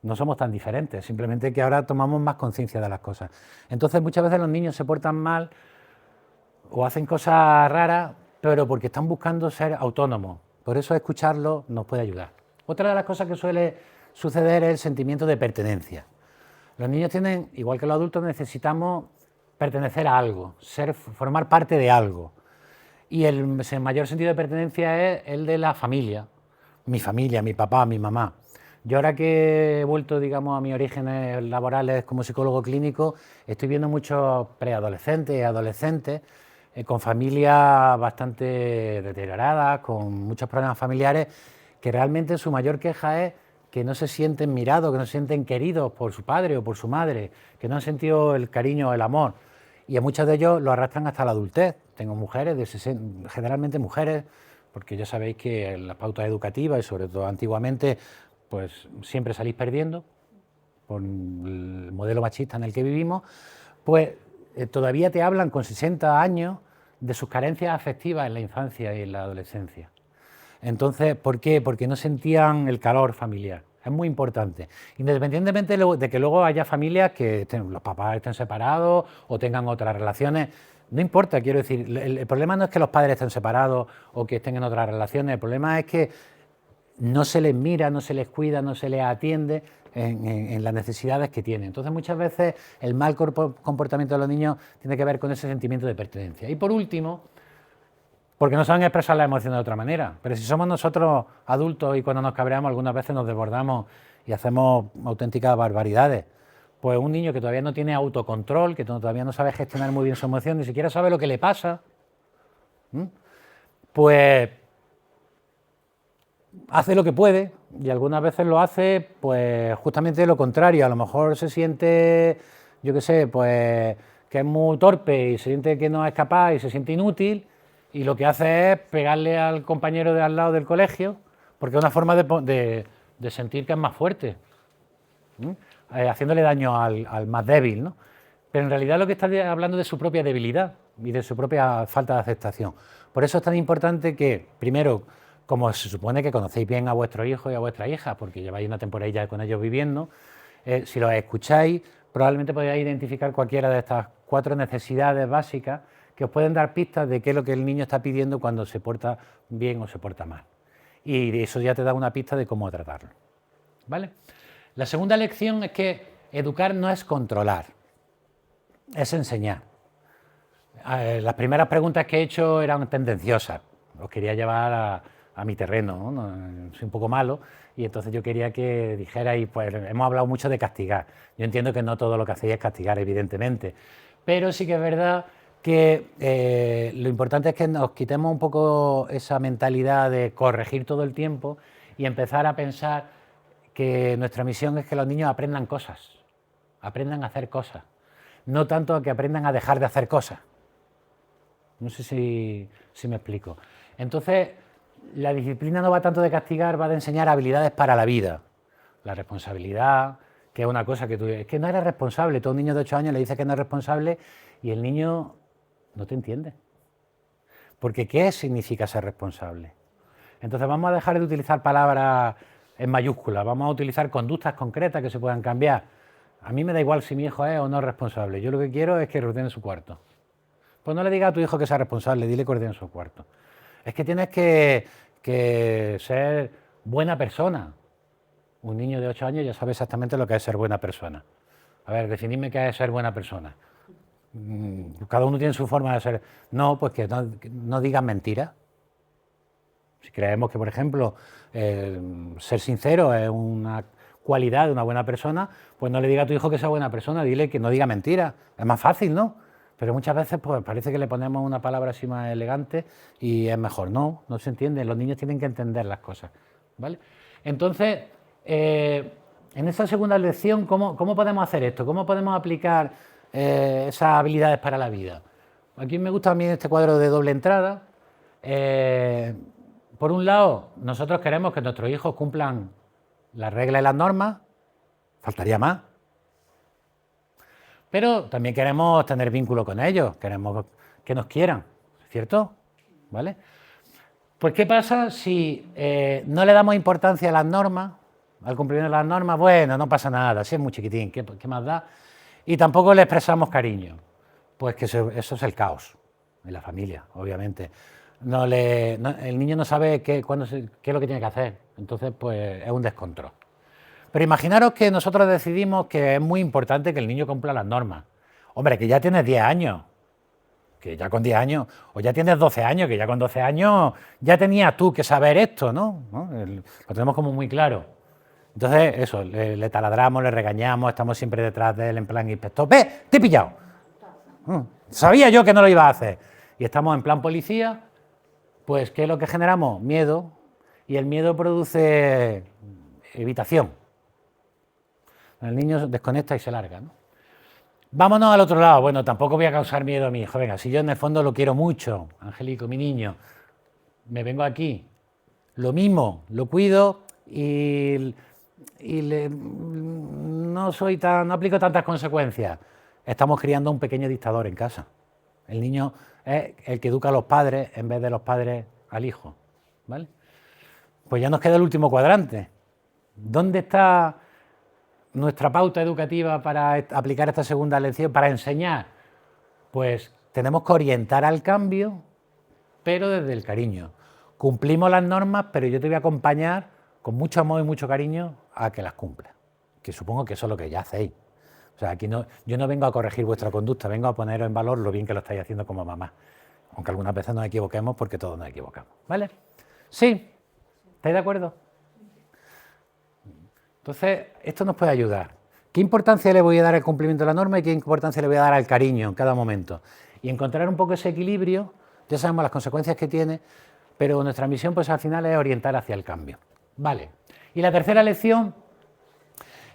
no somos tan diferentes, simplemente que ahora tomamos más conciencia de las cosas. Entonces muchas veces los niños se portan mal o hacen cosas raras, pero porque están buscando ser autónomos. Por eso escucharlo nos puede ayudar. Otra de las cosas que suele suceder es el sentimiento de pertenencia. Los niños tienen, igual que los adultos, necesitamos pertenecer a algo, formar parte de algo. Y el mayor sentido de pertenencia es el de la familia, mi papá, mi mamá. Yo ahora que he vuelto, digamos, a mis orígenes laborales como psicólogo clínico, estoy viendo muchos preadolescentes y adolescentes con familias bastante deterioradas, con muchos problemas familiares, que realmente su mayor queja es que no se sienten mirados, que no se sienten queridos por su padre o por su madre, que no han sentido el cariño o el amor. Y a muchos de ellos lo arrastran hasta la adultez. Tengo mujeres, generalmente mujeres, porque ya sabéis que en las pautas educativas y sobre todo antiguamente, pues siempre salís perdiendo por el modelo machista en el que vivimos, pues todavía te hablan con 60 años de sus carencias afectivas en la infancia y en la adolescencia. Entonces, ¿por qué? Porque no sentían el calor familiar. Es muy importante. Independientemente de que luego haya familias que los papás estén separados o tengan otras relaciones, no importa, quiero decir, el problema no es que los padres estén separados o que estén en otras relaciones, el problema es que no se les mira, no se les cuida, no se les atiende en las necesidades que tienen. Entonces, muchas veces el mal comportamiento de los niños tiene que ver con ese sentimiento de pertenencia. Y por último, porque no saben expresar la emoción de otra manera. Pero si somos nosotros adultos y cuando nos cabreamos algunas veces nos desbordamos y hacemos auténticas barbaridades, pues un niño que todavía no tiene autocontrol, que todavía no sabe gestionar muy bien su emoción, ni siquiera sabe lo que le pasa, pues hace lo que puede y algunas veces lo hace pues justamente lo contrario. A lo mejor se siente, yo qué sé, pues que es muy torpe y se siente que no es capaz y se siente inútil, y lo que hace es pegarle al compañero de al lado del colegio, porque es una forma de sentir que es más fuerte, haciéndole daño al más débil, ¿no? Pero en realidad lo que está hablando de su propia debilidad y de su propia falta de aceptación. Por eso es tan importante que, primero, como se supone que conocéis bien a vuestros hijos y a vuestras hijas, porque lleváis una temporada con ellos viviendo, si los escucháis, probablemente podáis identificar cualquiera de estas 4 necesidades básicas que os pueden dar pistas de qué es lo que el niño está pidiendo cuando se porta bien o se porta mal. Y eso ya te da una pista de cómo tratarlo, ¿vale? La segunda lección es que educar no es controlar, es enseñar. Las primeras preguntas que he hecho eran tendenciosas, os quería llevar a mi terreno, ¿no? Soy un poco malo y entonces yo quería que dijerais, pues hemos hablado mucho de castigar. Yo entiendo que no todo lo que hacéis es castigar, evidentemente, pero sí que es verdad que lo importante es que nos quitemos un poco esa mentalidad de corregir todo el tiempo y empezar a pensar que nuestra misión es que los niños aprendan cosas, aprendan a hacer cosas, no tanto a que aprendan a dejar de hacer cosas. No sé si me explico. Entonces, la disciplina no va tanto de castigar, va de enseñar habilidades para la vida. la responsabilidad, que es una cosa que tú... Es que no eres responsable, todo un niño de 8 años le dice que no es responsable y el niño no te entiende. Porque ¿qué significa ser responsable? Entonces vamos a dejar de utilizar palabras en mayúsculas, vamos a utilizar conductas concretas que se puedan cambiar. A mí me da igual si mi hijo es o no responsable, yo lo que quiero es que ordene su cuarto. Pues no le digas a tu hijo que sea responsable, dile que ordene su cuarto. Es que tienes que ser buena persona. Un niño de 8 años ya sabe exactamente lo que es ser buena persona. A ver, definidme qué es ser buena persona. Cada uno tiene su forma de ser. No, pues que no digan mentiras. Si creemos que, por ejemplo, ser sincero es una cualidad de una buena persona, pues no le diga a tu hijo que sea buena persona, dile que no diga mentiras. Es más fácil, ¿no? Pero muchas veces pues parece que le ponemos una palabra así más elegante y es mejor. No, no se entiende. Los niños tienen que entender las cosas, ¿vale? Entonces, en esta segunda lección, ¿cómo podemos hacer esto? ¿Cómo podemos aplicar esas habilidades para la vida? Aquí me gusta a mí este cuadro de doble entrada. Por un lado, nosotros queremos que nuestros hijos cumplan las reglas y las normas, faltaría más. Pero también queremos tener vínculo con ellos, queremos que nos quieran, ¿cierto? ¿Vale? Pues ¿qué pasa si no le damos importancia a las normas, al cumplimiento de las normas? Bueno, no pasa nada, si es muy chiquitín, ¿qué más da? Y tampoco le expresamos cariño, pues que eso es el caos en la familia, obviamente. El niño no sabe qué es lo que tiene que hacer, entonces pues es un descontrol. Pero imaginaros que nosotros decidimos que es muy importante que el niño cumpla las normas. Hombre, que ya tienes 10 años, que ya con 10 años, o ya tienes 12 años, que ya con 12 años ya tenías tú que saber esto, ¿no? Lo tenemos como muy claro. Entonces, eso, le taladramos, le regañamos, estamos siempre detrás de él en plan inspector. ¡Ve! ¡Te he pillado! Sabía yo que no lo iba a hacer. Y estamos en plan policía, pues ¿qué es lo que generamos? Miedo. Y el miedo produce evitación. El niño desconecta y se larga, ¿no? Vámonos al otro lado. Bueno, tampoco voy a causar miedo a mi hijo. Venga, si yo en el fondo lo quiero mucho, Angélico, mi niño, me vengo aquí, lo mismo, lo cuido y no aplico tantas consecuencias. Estamos criando un pequeño dictador en casa. El niño es el que educa a los padres en vez de los padres al hijo, ¿vale? Pues ya nos queda el último cuadrante. ¿Dónde está nuestra pauta educativa para aplicar esta segunda lección, para enseñar? Pues tenemos que orientar al cambio, pero desde el cariño. Cumplimos las normas, pero yo te voy a acompañar con mucho amor y mucho cariño a que las cumplas. Que supongo que eso es lo que ya hacéis. O sea, aquí yo no vengo a corregir vuestra conducta, vengo a poneros en valor lo bien que lo estáis haciendo como mamá. Aunque algunas veces nos equivoquemos, porque todos nos equivocamos, ¿vale? ¿Sí? ¿Estáis de acuerdo? Entonces, esto nos puede ayudar. ¿Qué importancia le voy a dar al cumplimiento de la norma y qué importancia le voy a dar al cariño en cada momento? Y encontrar un poco ese equilibrio, ya sabemos las consecuencias que tiene, pero nuestra misión pues al final es orientar hacia el cambio. Vale. Y la tercera lección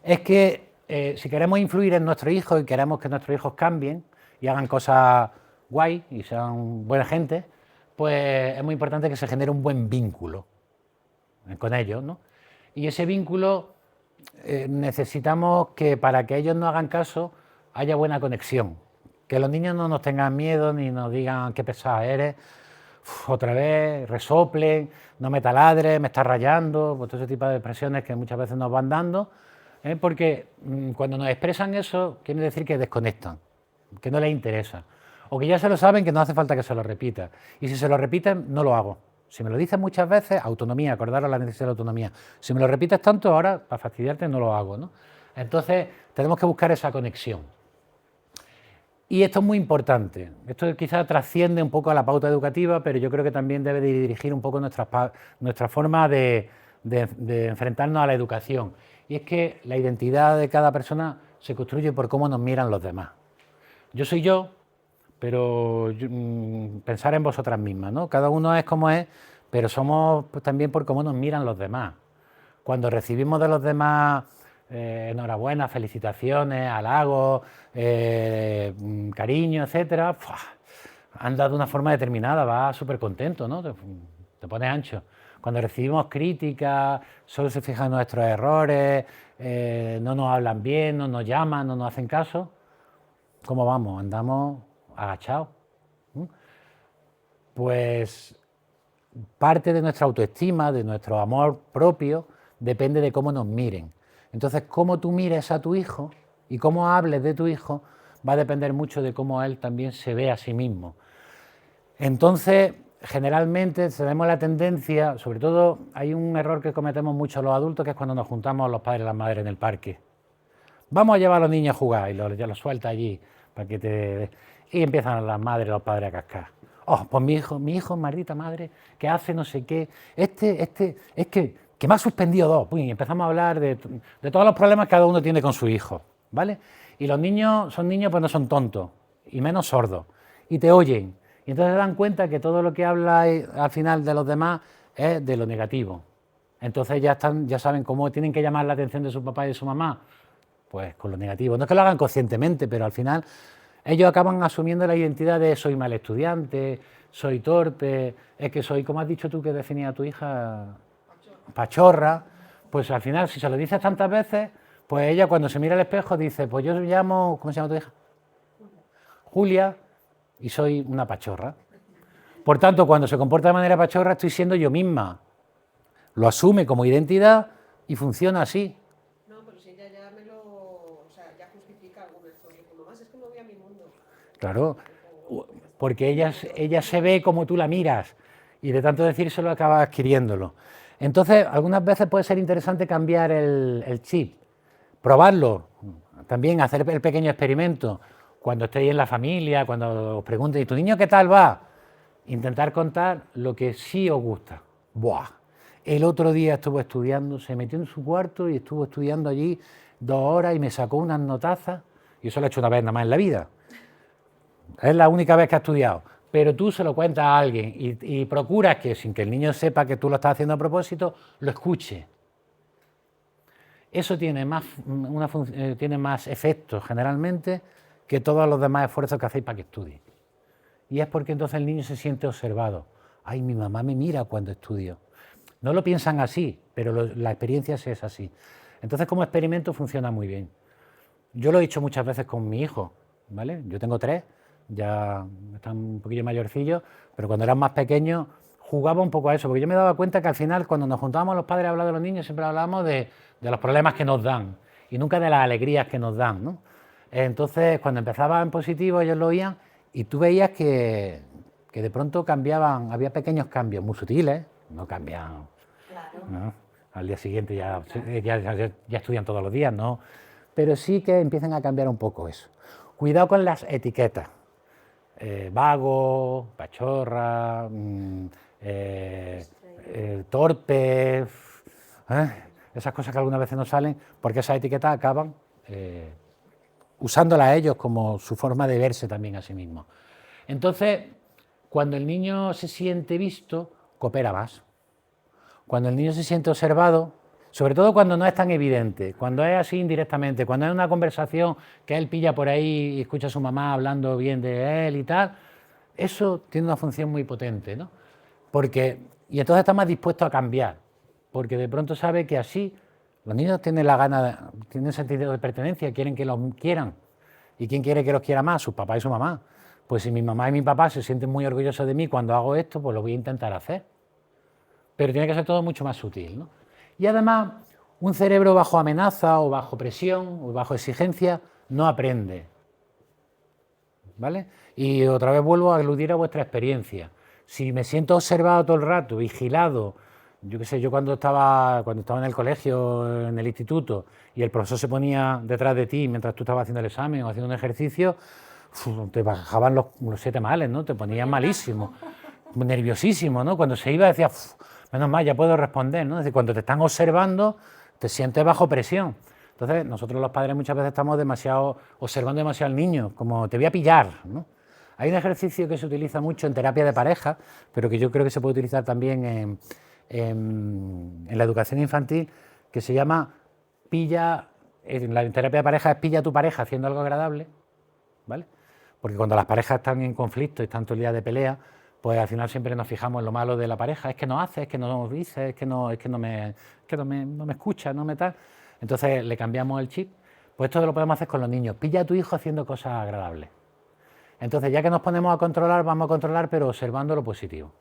es que si queremos influir en nuestros hijos y queremos que nuestros hijos cambien y hagan cosas guay y sean buena gente, pues es muy importante que se genere un buen vínculo con ellos, ¿no? Y ese vínculo necesitamos que para que ellos no hagan caso haya buena conexión, que los niños no nos tengan miedo ni nos digan qué pesada eres, otra vez, resoplen, no me taladres, me estás rayando, pues todo ese tipo de expresiones que muchas veces nos van dando, porque cuando nos expresan eso quiere decir que desconectan, que no les interesa, o que ya se lo saben, que no hace falta que se lo repita, y si se lo repiten no lo hago. Si me lo dices muchas veces, autonomía, acordaros la necesidad de la autonomía. Si me lo repites tanto, ahora para fastidiarte no lo hago, ¿no? Entonces tenemos que buscar esa conexión. Y esto es muy importante. Esto quizás trasciende un poco a la pauta educativa, pero yo creo que también debe de dirigir un poco nuestra forma de enfrentarnos a la educación. Y es que la identidad de cada persona se construye por cómo nos miran los demás. Yo soy yo, pero pensar en vosotras mismas, ¿no? Cada uno es como es, pero somos pues, también por cómo nos miran los demás. Cuando recibimos de los demás enhorabuena, felicitaciones, halagos, cariño, etcétera, anda de una forma determinada, va súper contento, ¿no? Te pones ancho. Cuando recibimos críticas, solo se fijan en nuestros errores, no nos hablan bien, no nos llaman, no nos hacen caso. ¿Cómo vamos? Andamos agachados. Pues parte de nuestra autoestima, de nuestro amor propio, depende de cómo nos miren. Entonces, cómo tú mires a tu hijo y cómo hables de tu hijo va a depender mucho de cómo él también se ve a sí mismo. Entonces, generalmente tenemos la tendencia, sobre todo hay un error que cometemos mucho los adultos, que es cuando nos juntamos los padres y las madres en el parque. Vamos a llevar a los niños a jugar y los suelta allí para que te... Y empiezan las madres y los padres a cascar. Oh, pues mi hijo, maldita madre, que hace no sé qué, es que me ha suspendido 2. Y empezamos a hablar de todos los problemas que cada uno tiene con su hijo, ¿vale? Y los niños son niños, pues no son tontos, y menos sordos, y te oyen. Y entonces se dan cuenta que todo lo que habla al final de los demás es de lo negativo. Entonces ya saben cómo tienen que llamar la atención de su papá y de su mamá, pues con lo negativo. No es que lo hagan conscientemente, pero al final ellos acaban asumiendo la identidad de soy mal estudiante, soy torpe, es que soy, como has dicho tú que definía a tu hija, pachorra. Pues al final, si se lo dices tantas veces, pues ella cuando se mira al espejo dice, pues yo me llamo, ¿cómo se llama tu hija? Julia, y soy una pachorra. Por tanto, cuando se comporta de manera pachorra, estoy siendo yo misma. Lo asume como identidad y funciona así. No, pero si ella ya me lo... O sea, ya justifica algún error. Y como más es que me voy a mi mundo. Claro, porque ella se ve como tú la miras y de tanto decírselo acaba adquiriéndolo. Entonces, algunas veces puede ser interesante cambiar el chip, probarlo, también hacer el pequeño experimento. Cuando estéis en la familia, cuando os pregunten, ¿y tu niño qué tal va? Intentar contar lo que sí os gusta. ¡Buah! El otro día estuvo estudiando, se metió en su cuarto y estuvo estudiando allí 2 horas y me sacó unas notazas, y eso lo he hecho una vez nada más en la vida. Es la única vez que ha estudiado, pero tú se lo cuentas a alguien y procuras que, sin que el niño sepa que tú lo estás haciendo a propósito, lo escuche. Eso tiene más efecto generalmente que todos los demás esfuerzos que hacéis para que estudie. Y es porque entonces el niño se siente observado. Ay, mi mamá me mira cuando estudio. No lo piensan así, pero la experiencia sí es así. Entonces, como experimento funciona muy bien. Yo lo he hecho muchas veces con mi hijo, ¿vale? Yo tengo 3, ya están un poquillo mayorcillos, pero cuando eran más pequeños jugaba un poco a eso, porque yo me daba cuenta que al final cuando nos juntábamos los padres a hablar de los niños siempre hablábamos de los problemas que nos dan y nunca de las alegrías que nos dan, ¿no? Entonces, cuando empezaba en positivo ellos lo oían y tú veías que de pronto cambiaban, había pequeños cambios muy sutiles, no cambian, Claro. ¿no? Al día siguiente ya estudian todos los días, ¿no? Pero sí que empiezan a cambiar un poco eso. Cuidado con las etiquetas. Vago, pachorra, torpe, esas cosas que algunas veces no salen, porque esas etiquetas acaban usándolas ellos como su forma de verse también a sí mismos. Entonces, cuando el niño se siente visto, coopera más. Cuando el niño se siente observado, sobre todo cuando no es tan evidente, cuando es así indirectamente, cuando es una conversación que él pilla por ahí y escucha a su mamá hablando bien de él y tal, eso tiene una función muy potente, ¿no? Y entonces está más dispuesto a cambiar, porque de pronto sabe que así los niños tienen tienen sentido de pertenencia, quieren que los quieran. ¿Y quién quiere que los quiera más? Sus papás y su mamá. Pues si mi mamá y mi papá se sienten muy orgullosos de mí cuando hago esto, pues lo voy a intentar hacer. Pero tiene que ser todo mucho más sutil, ¿no? Y además, un cerebro bajo amenaza o bajo presión o bajo exigencia no aprende, ¿vale? Y otra vez vuelvo a aludir a vuestra experiencia. Si me siento observado todo el rato, vigilado, yo qué sé, yo cuando estaba en el colegio, en el instituto, y el profesor se ponía detrás de ti mientras tú estabas haciendo el examen o haciendo un ejercicio, te bajaban los 7 males, ¿no? Te ponías malísimo, nerviosísimo, ¿no? Cuando se iba decía, menos mal, ya puedo responder, ¿no? Es decir, cuando te están observando, te sientes bajo presión. Entonces, nosotros los padres muchas veces estamos observando demasiado al niño, como te voy a pillar, ¿no? Hay un ejercicio que se utiliza mucho en terapia de pareja, pero que yo creo que se puede utilizar también en la educación infantil, que se llama en la terapia de pareja es pilla a tu pareja haciendo algo agradable, ¿vale? Porque cuando las parejas están en conflicto y están todo el día de pelea, pues al final siempre nos fijamos en lo malo de la pareja, es que no hace, es que no dice, es que no me escucha, no me tal. Entonces le cambiamos el chip. Pues esto lo podemos hacer con los niños. Pilla a tu hijo haciendo cosas agradables. Entonces, ya que nos ponemos a controlar, vamos a controlar, pero observando lo positivo.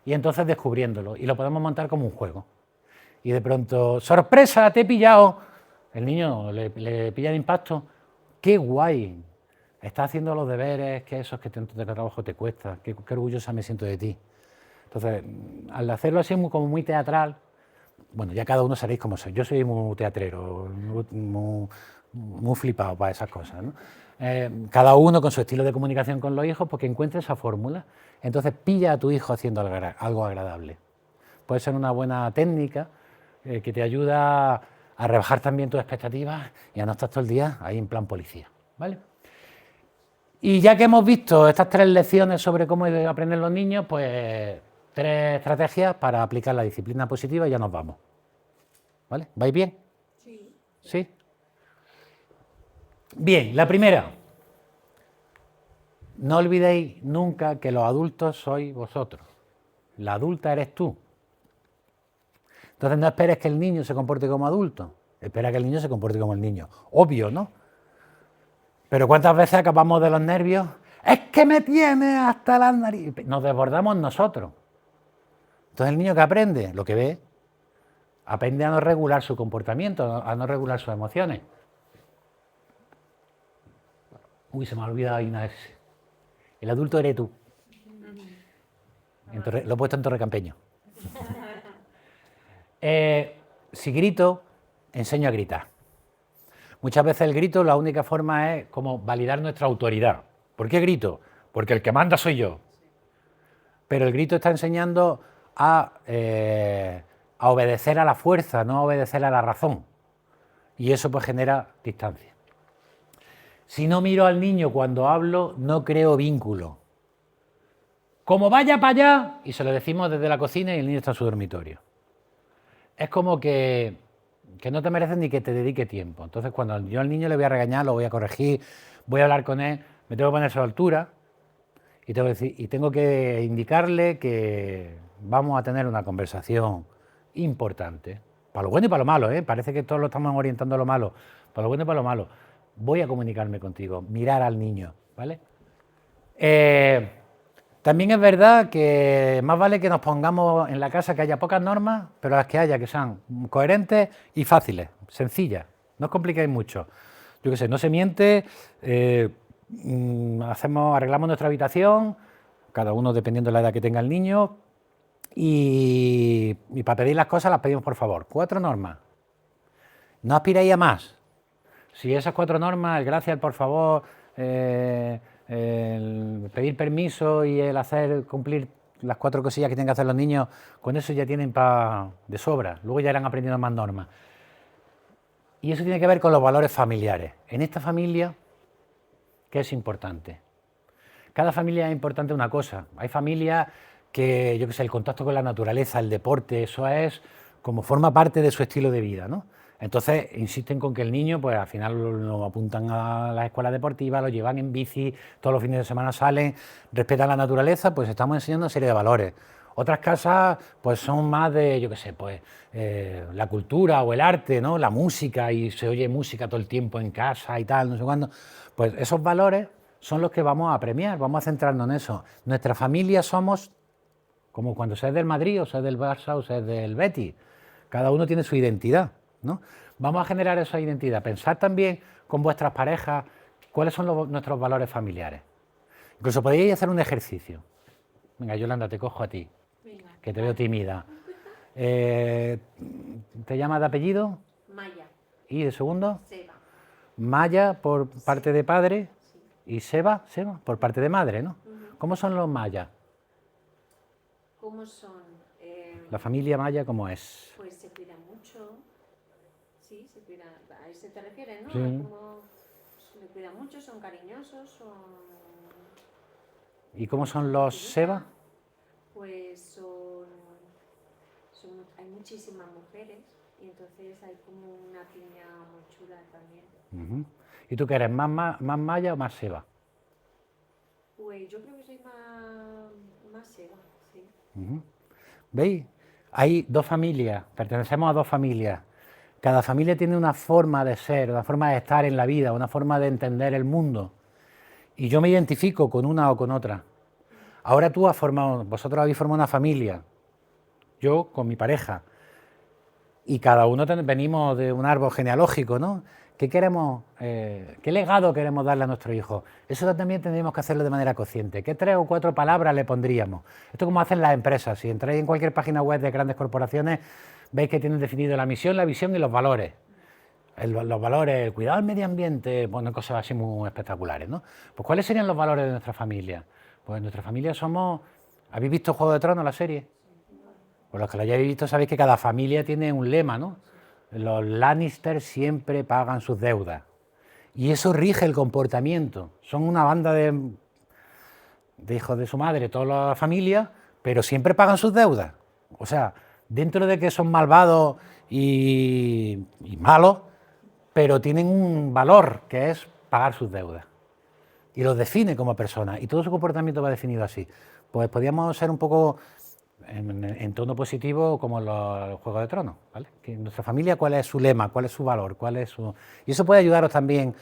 Y entonces descubriéndolo. Y lo podemos montar como un juego. Y de pronto, ¡sorpresa! ¡Te he pillado! El niño le pilla de impacto. ¡Qué guay! Estás haciendo los deberes, que esos que tanto de trabajo te cuesta. Qué orgullosa me siento de ti. Entonces, al hacerlo así como muy teatral, bueno, ya cada uno sabéis cómo soy. Yo soy muy teatrero, muy flipado para esas cosas, ¿no? Cada uno con su estilo de comunicación con los hijos, porque encuentre esa fórmula. Entonces, pilla a tu hijo haciendo algo agradable. Puede ser una buena técnica que te ayuda a rebajar también tus expectativas y a no estar todo el día ahí en plan policía, ¿vale? Y ya que hemos visto estas 3 lecciones sobre cómo aprender los niños, pues 3 estrategias para aplicar la disciplina positiva y ya nos vamos. ¿Vale? ¿Vais bien? Sí. ¿Sí? Bien, la primera. No olvidéis nunca que los adultos sois vosotros. La adulta eres tú. Entonces no esperes que el niño se comporte como adulto. Espera que el niño se comporte como el niño. Obvio, ¿no? Pero ¿cuántas veces acabamos de los nervios? Es que me tiene hasta las narices. Nos desbordamos nosotros. Entonces el niño que aprende, lo que ve, aprende a no regular su comportamiento, a no regular sus emociones. Uy, se me ha olvidado ahí una vez. El adulto eres tú. Lo he puesto en Torrecampeño. Si grito, enseño a gritar. Muchas veces el grito, la única forma es como validar nuestra autoridad. ¿Por qué grito? Porque el que manda soy yo. Pero el grito está enseñando a obedecer a la fuerza, no a obedecer a la razón. Y eso pues genera distancia. Si no miro al niño cuando hablo, no creo vínculo. Como vaya para allá, y se lo decimos desde la cocina y el niño está en su dormitorio. Es como que no te mereces ni que te dedique tiempo. Entonces, cuando yo al niño le voy a regañar, lo voy a corregir, voy a hablar con él, me tengo que poner a su altura y tengo que indicarle que vamos a tener una conversación importante. Para lo bueno y para lo malo, ¿eh? Parece que todos lo estamos orientando a lo malo. Para lo bueno y para lo malo. Voy a comunicarme contigo, mirar al niño, ¿vale? También es verdad que más vale que nos pongamos en la casa que haya pocas normas, pero las que haya que sean coherentes y fáciles, sencillas. No os compliquéis mucho. Yo qué sé, no se miente, arreglamos nuestra habitación, cada uno dependiendo de la edad que tenga el niño, y para pedir las cosas las pedimos por favor. 4 normas. No aspiréis a más. Si esas 4 normas, el gracias, el por favor, el pedir permiso y el hacer cumplir las 4 cosillas que tienen que hacer los niños, con eso ya tienen de sobra. Luego ya irán aprendiendo más normas. Y eso tiene que ver con los valores familiares. En esta familia, ¿qué es importante? Cada familia es importante una cosa. Hay familias que, yo qué sé, el contacto con la naturaleza, el deporte, eso es como forma parte de su estilo de vida, ¿no? Entonces insisten con que el niño, pues al final lo apuntan a las escuelas deportivas, lo llevan en bici, todos los fines de semana salen, respetan la naturaleza, pues estamos enseñando una serie de valores. Otras casas, pues son más de, yo qué sé, pues la cultura o el arte, ¿no? La música, y se oye música todo el tiempo en casa y tal, no sé cuándo. Pues esos valores son los que vamos a premiar, vamos a centrarnos en eso. Nuestra familia somos como cuando se es del Madrid, o se es del Barça, o se es del Betis. Cada uno tiene su identidad, ¿no? Vamos a generar esa identidad. Pensad también con vuestras parejas cuáles son nuestros valores familiares. Incluso podéis hacer un ejercicio. Venga, Yolanda, te cojo a ti, que te veo tímida. ¿Te llamas de apellido? Maya. ¿Y de segundo? Seba. Maya por parte de padre y Seba por parte de madre, ¿no? ¿Cómo son los mayas? ¿Cómo son? La familia maya, ¿cómo es? Pues se cuidan mucho. Sí, se cuidan. A eso te refieres, ¿no? Sí. A cómo se cuidan mucho, son cariñosos, son... ¿Y cómo son los Seba? Pues hay muchísimas mujeres y entonces hay como una piña muy chula también. ¿Y tú qué eres, más maya o más Seba? Pues yo creo que soy más Eva, sí. ¿Veis? Hay dos familias, pertenecemos a dos familias. Cada familia tiene una forma de ser, una forma de estar en la vida, una forma de entender el mundo. Y yo me identifico con una o con otra. Ahora vosotros habéis formado una familia, yo con mi pareja, y cada uno venimos de un árbol genealógico, ¿no? ¿Qué queremos, qué legado queremos darle a nuestros hijos? Eso también tendríamos que hacerlo de manera consciente. ¿Qué 3 o 4 palabras le pondríamos? Esto como hacen las empresas. Si entráis en cualquier página web de grandes corporaciones, veis que tienen definido la misión, la visión y los valores. Los valores, el cuidado del medio ambiente, bueno, cosas así muy espectaculares, ¿no? Pues ¿cuáles serían los valores de nuestra familia? Pues en nuestra familia somos... ¿Habéis visto Juego de Tronos, la serie? Pues los que lo hayáis visto sabéis que cada familia tiene un lema, ¿no? Los Lannister siempre pagan sus deudas. Y eso rige el comportamiento. Son una banda de hijos de su madre, toda la familia, pero siempre pagan sus deudas. O sea, dentro de que son malvados y malos, pero tienen un valor que es pagar sus deudas. Y los define como personas. Y todo su comportamiento va definido así. Pues podríamos ser un poco en tono positivo como en los Juegos de Tronos, ¿vale? Que en nuestra familia, ¿cuál es su lema? ¿Cuál es su valor? Y eso puede ayudaros también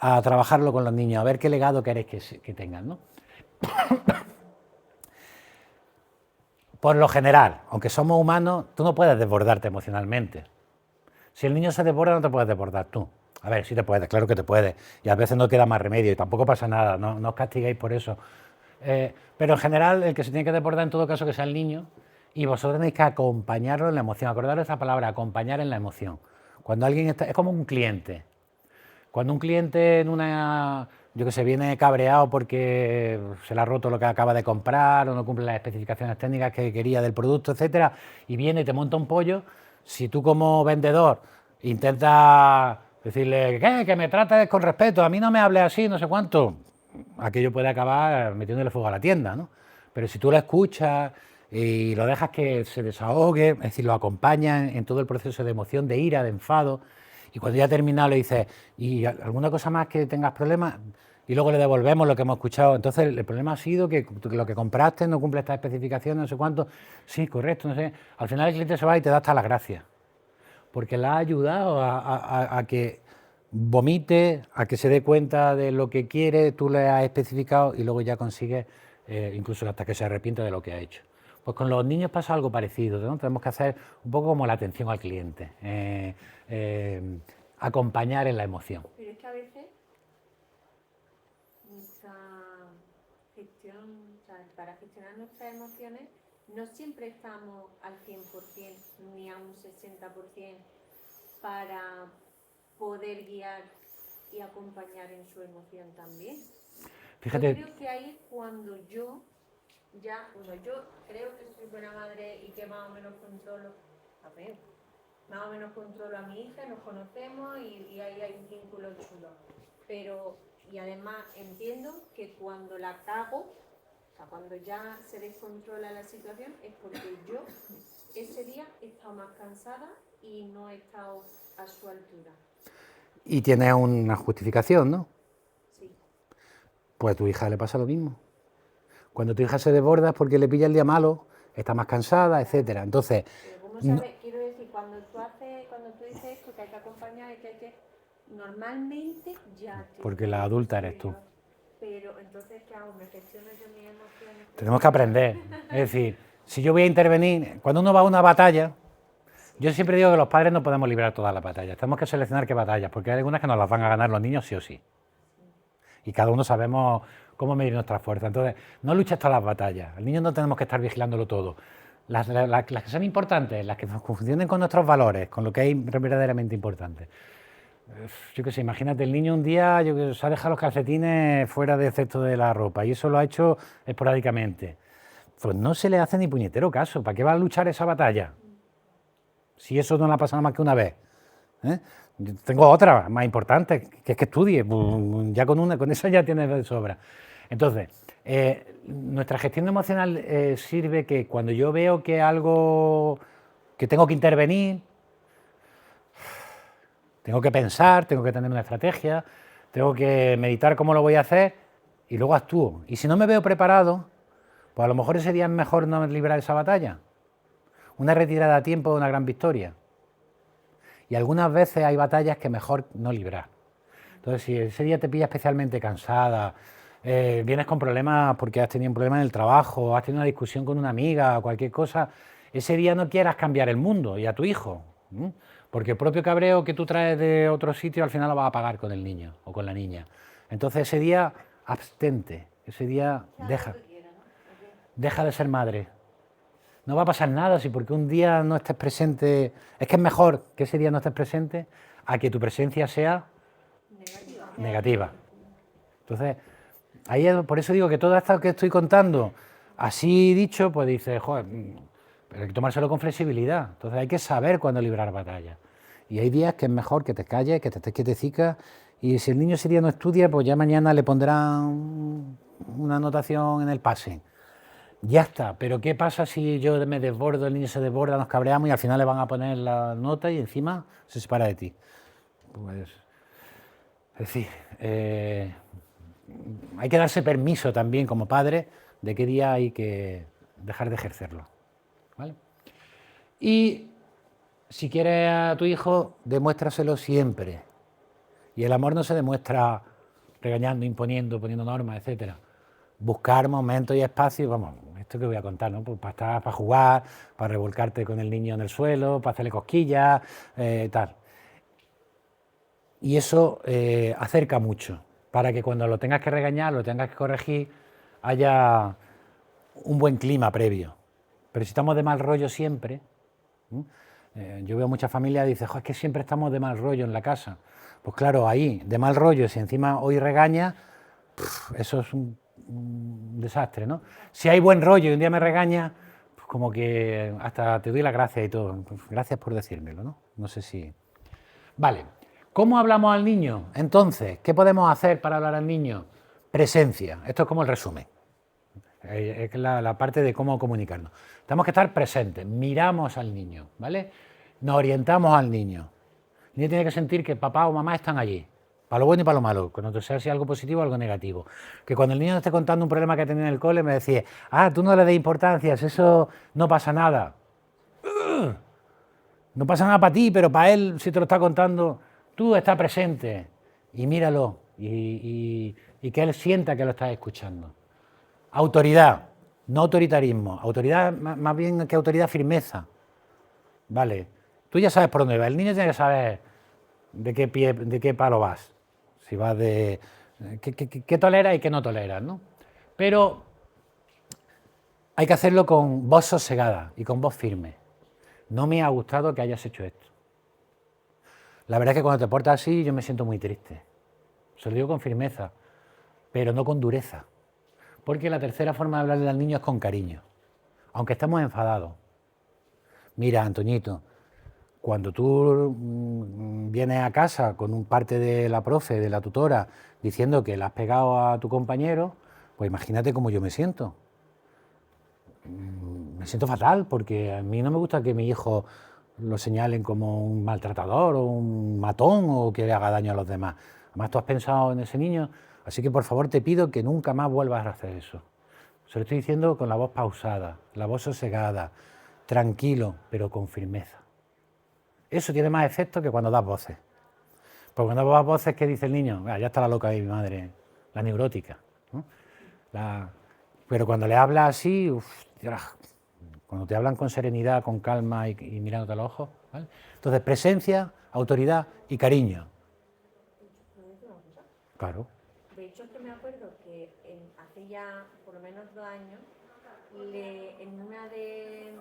a trabajarlo con los niños, a ver qué legado queréis que tengan, ¿no? Por lo general, aunque somos humanos, tú no puedes desbordarte emocionalmente. Si el niño se desborda, no te puedes desbordar tú. A ver, sí te puedes, claro que te puedes. Y a veces no queda más remedio y tampoco pasa nada, no os castiguéis por eso. Pero en general, el que se tiene que desbordar en todo caso que sea el niño, y vosotros tenéis que acompañarlo en la emoción. Acordaros de esa palabra, acompañar en la emoción. Cuando alguien está, es como un cliente. Cuando un cliente viene cabreado porque se le ha roto lo que acaba de comprar o no cumple las especificaciones técnicas que quería del producto, etcétera, y viene y te monta un pollo, si tú como vendedor intentas decirle que me trates con respeto, a mí no me hables así, no sé cuánto, aquello puede acabar metiéndole fuego a la tienda, ¿no? Pero si tú lo escuchas y lo dejas que se desahogue, es decir, lo acompañas en todo el proceso de emoción, de ira, de enfado, y cuando ya ha terminado le dices, ¿y alguna cosa más que tengas problemas? Y luego le devolvemos lo que hemos escuchado. Entonces el problema ha sido que lo que compraste no cumple estas especificaciones, no sé cuánto. Sí, correcto, no sé. Al final el cliente se va y te da hasta las gracias, porque le ha ayudado a que vomite, a que se dé cuenta de lo que quiere, tú le has especificado y luego ya consigues, incluso hasta que se arrepiente de lo que ha hecho. Pues con los niños pasa algo parecido, ¿no? Tenemos que hacer un poco como la atención al cliente, acompañar en la emoción. Pero es que a veces nuestra gestión, o sea, para gestionar nuestras emociones, no siempre estamos al 100% ni a un 60% para poder guiar y acompañar en su emoción también. Fíjate. Yo creo que ahí cuando yo creo que soy buena madre y que más o menos controlo a mi hija, nos conocemos y ahí hay un vínculo chulo. Pero, y además entiendo que cuando la cago, o sea, cuando ya se descontrola la situación, es porque yo ese día he estado más cansada y no he estado a su altura. Y tienes una justificación, ¿no? Sí. Pues a tu hija le pasa lo mismo. Cuando tu hija se desborda es porque le pilla el día malo, está más cansada, etcétera. Entonces, pero ¿cómo sabes? Quiero decir, cuando tú dices esto, que hay que acompañar y que hay que... Normalmente ya... Porque la adulta eres tú. Pero entonces, ¿qué hago? ¿Me gestiono yo mis emociones? Tenemos que aprender. Es decir, si yo voy a intervenir, cuando uno va a una batalla, yo siempre digo que los padres no podemos librar todas las batallas. Tenemos que seleccionar qué batallas, porque hay algunas que nos las van a ganar los niños sí o sí. Y cada uno sabemos cómo medir nuestras fuerzas. Entonces, no luches todas las batallas. El niño no tenemos que estar vigilándolo todo. Las que son importantes, las que nos funcionen con nuestros valores, con lo que es verdaderamente importante. Yo qué sé, imagínate, el niño un día se ha dejado los calcetines fuera del cesto de la ropa y eso lo ha hecho esporádicamente. Pues no se le hace ni puñetero caso. ¿Para qué va a luchar esa batalla? Si eso no le ha pasado más que una vez. Yo tengo otra más importante, que es que estudie. Ya con eso ya tienes de sobra. Entonces, nuestra gestión emocional sirve que cuando yo veo que algo que tengo que intervenir, tengo que pensar, tengo que tener una estrategia, tengo que meditar cómo lo voy a hacer y luego actúo. Y si no me veo preparado, pues a lo mejor ese día es mejor no librar esa batalla. Una retirada a tiempo es una gran victoria. Y algunas veces hay batallas que mejor no librar. Entonces, si ese día te pilla especialmente cansada, vienes con problemas porque has tenido un problema en el trabajo, has tenido una discusión con una amiga o cualquier cosa, ese día no quieras cambiar el mundo y a tu hijo, ¿m? Porque el propio cabreo que tú traes de otro sitio al final lo vas a pagar con el niño o con la niña. Entonces ese día abstente, ese día deja de ser madre. No va a pasar nada si porque un día no estés presente, es que es mejor que ese día no estés presente a que tu presencia sea negativa. Entonces, ahí por eso digo que todo esto que estoy contando, así dicho, pues dices, joder, pero hay que tomárselo con flexibilidad. Entonces hay que saber cuándo librar batallas. Y hay días que es mejor que te calles, que te estés quietecica, y si el niño ese día no estudia, pues ya mañana le pondrán una anotación en el pase. Ya está, pero ¿qué pasa si yo me desbordo, el niño se desborda, nos cabreamos y al final le van a poner la nota y encima se separa de ti? Pues, es decir, hay que darse permiso también como padre de qué día hay que dejar de ejercerlo, ¿vale? Y si quieres a tu hijo, demuéstraselo siempre. Y el amor no se demuestra regañando, imponiendo, poniendo normas, etcétera. Buscar momentos y espacios, vamos, esto que voy a contar, ¿no? Pues para estar, para jugar, para revolcarte con el niño en el suelo, para hacerle cosquillas, tal. Y eso acerca mucho, para que cuando lo tengas que regañar, lo tengas que corregir, haya un buen clima previo. Pero si estamos de mal rollo siempre, yo veo muchas familias que dicen, es que siempre estamos de mal rollo en la casa. Pues claro, ahí, de mal rollo, si encima hoy regaña, eso es un desastre, ¿no? Si hay buen rollo y un día me regaña, pues como que hasta te doy las gracias y todo. Pues gracias por decírmelo, ¿no? No sé si... Vale, ¿cómo hablamos al niño? Entonces, ¿qué podemos hacer para hablar al niño? Presencia, esto es como el resumen. Es la parte de cómo comunicarnos. Tenemos que estar presentes, miramos al niño, ¿vale? Nos orientamos al niño. El niño tiene que sentir que papá o mamá están allí, para lo bueno y para lo malo, cuando sea si algo positivo o algo negativo. Que cuando el niño nos esté contando un problema que ha tenido en el cole, me decía, tú no le des importancia, eso no pasa nada. No pasa nada para ti, pero para él, si te lo está contando, tú estás presente y míralo y que él sienta que lo estás escuchando. Autoridad, no autoritarismo. Autoridad, más bien que autoridad, firmeza. Vale, tú ya sabes por dónde va. El niño tiene que saber de qué palo vas. Si vas de... qué toleras y qué no toleras, ¿no? Pero hay que hacerlo con voz sosegada y con voz firme. No me ha gustado que hayas hecho esto. La verdad es que cuando te portas así yo me siento muy triste. Se lo digo con firmeza, pero no con dureza. Porque la tercera forma de hablarle al niño es con cariño, aunque estemos enfadados. Mira, Antoñito, cuando tú vienes a casa con un parte de la profe, de la tutora, diciendo que le has pegado a tu compañero, pues imagínate cómo yo me siento. Me siento fatal, porque a mí no me gusta que mi hijo lo señalen como un maltratador o un matón o que le haga daño a los demás. Además, tú has pensado en ese niño, así que por favor te pido que nunca más vuelvas a hacer eso. Se lo estoy diciendo con la voz pausada, la voz sosegada, tranquilo, pero con firmeza. Eso tiene más efecto que cuando das voces. Porque cuando das voces, ¿qué dice el niño? Ya está la loca de mi madre, la neurótica, ¿no? Pero cuando le hablas así, cuando te hablan con serenidad, con calma y mirándote a los ojos, ¿vale? Entonces, presencia, autoridad y cariño. Claro. De hecho, es que me acuerdo que hace ya por lo menos 2 años, en una de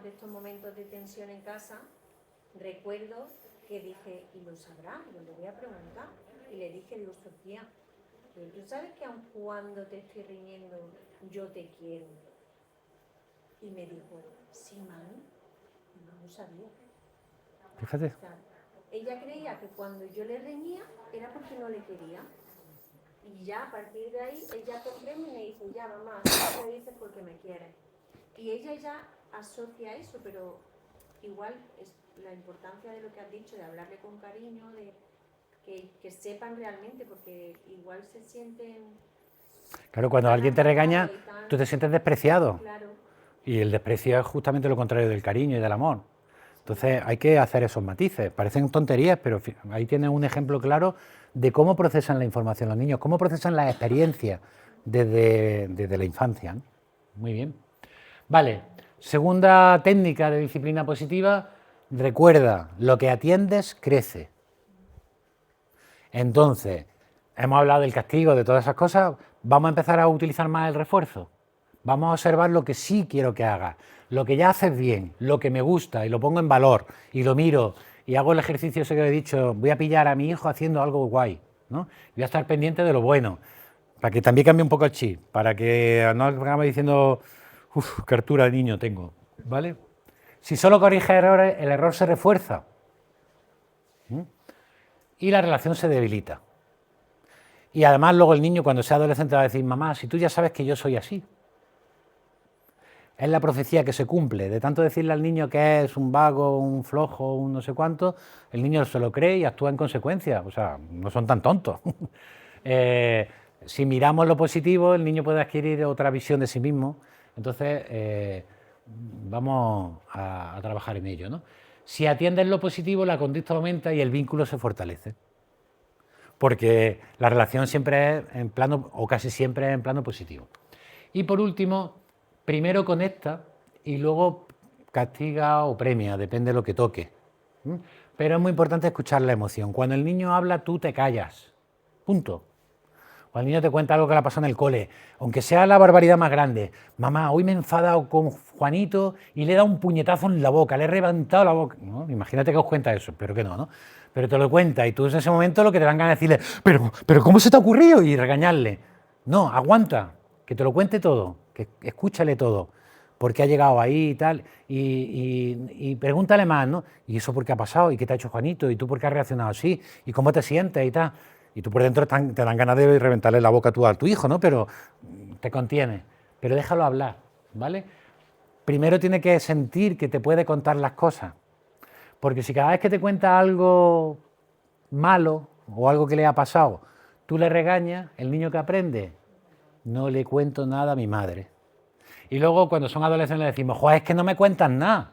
estos momentos de tensión en casa, recuerdo que dije, y lo sabrá, yo le voy a preguntar, y le dije, digo, Sofía, pero tú sabes que aun cuando te estoy riñendo, yo te quiero. Y me dijo, sí, mami, no lo sabía. Fíjate. O sea, ella creía que cuando yo le reñía era porque no le quería. Y ya a partir de ahí, ella comprende y me dice, ya mamá, eso lo dices porque me quieres. Y ella ya asocia eso, pero igual es la importancia de lo que has dicho, de hablarle con cariño, de que sepan realmente, porque igual se sienten... Claro, cuando alguien te regaña, tú te sientes despreciado. Claro. Y el desprecio es justamente lo contrario del cariño y del amor. Entonces hay que hacer esos matices. Parecen tonterías, pero ahí tienes un ejemplo claro de cómo procesan la información los niños, cómo procesan las experiencias desde la infancia, ¿no? Muy bien. Vale, segunda técnica de disciplina positiva, recuerda, lo que atiendes crece. Entonces, hemos hablado del castigo, de todas esas cosas, vamos a empezar a utilizar más el refuerzo. Vamos a observar lo que sí quiero que hagas, lo que ya haces bien, lo que me gusta y lo pongo en valor y lo miro y hago el ejercicio ese que he dicho, voy a pillar a mi hijo haciendo algo guay, ¿no? Voy a estar pendiente de lo bueno, para que también cambie un poco el chip, para que no acabemos diciendo, uff, qué hartura de niño tengo, ¿vale? Si solo corrige errores, el error se refuerza y la relación se debilita. Y además luego el niño cuando sea adolescente va a decir, mamá, si tú ya sabes que yo soy así. Es la profecía que se cumple, de tanto decirle al niño que es un vago, un flojo, un no sé cuánto, el niño se lo cree y actúa en consecuencia, o sea, no son tan tontos. Si miramos lo positivo, el niño puede adquirir otra visión de sí mismo, entonces vamos a trabajar en ello, ¿no? Si atiendes lo positivo, la conducta aumenta y el vínculo se fortalece, porque la relación siempre es en plano, o casi siempre es en plano positivo. Y por último, primero conecta y luego castiga o premia, depende de lo que toque. Pero es muy importante escuchar la emoción. Cuando el niño habla, tú te callas. Punto. Cuando el niño te cuenta algo que le ha pasado en el cole, aunque sea la barbaridad más grande, mamá, hoy me he enfadado con Juanito y le he dado un puñetazo en la boca, le he levantado la boca. ¿No? Imagínate que os cuenta eso, pero que no, ¿no? Pero te lo cuenta y tú en ese momento lo que te dan ganas de decirle, pero ¿cómo se te ha ocurrido? Y regañarle. No, aguanta, que te lo cuente todo, que escúchale todo, por qué ha llegado ahí y tal, y pregúntale más, ¿no? ¿Y eso por qué ha pasado? ¿Y qué te ha hecho Juanito? ¿Y tú por qué has reaccionado así? ¿Y cómo te sientes? Y tal. Y tú por dentro te dan ganas de reventarle la boca a tu hijo, ¿no? Pero te contiene, pero déjalo hablar, ¿vale? Primero tiene que sentir que te puede contar las cosas, porque si cada vez que te cuenta algo malo o algo que le ha pasado, tú le regañas, el niño que aprende, no le cuento nada a mi madre. Y luego cuando son adolescentes le decimos, joder, es que no me cuentas nada.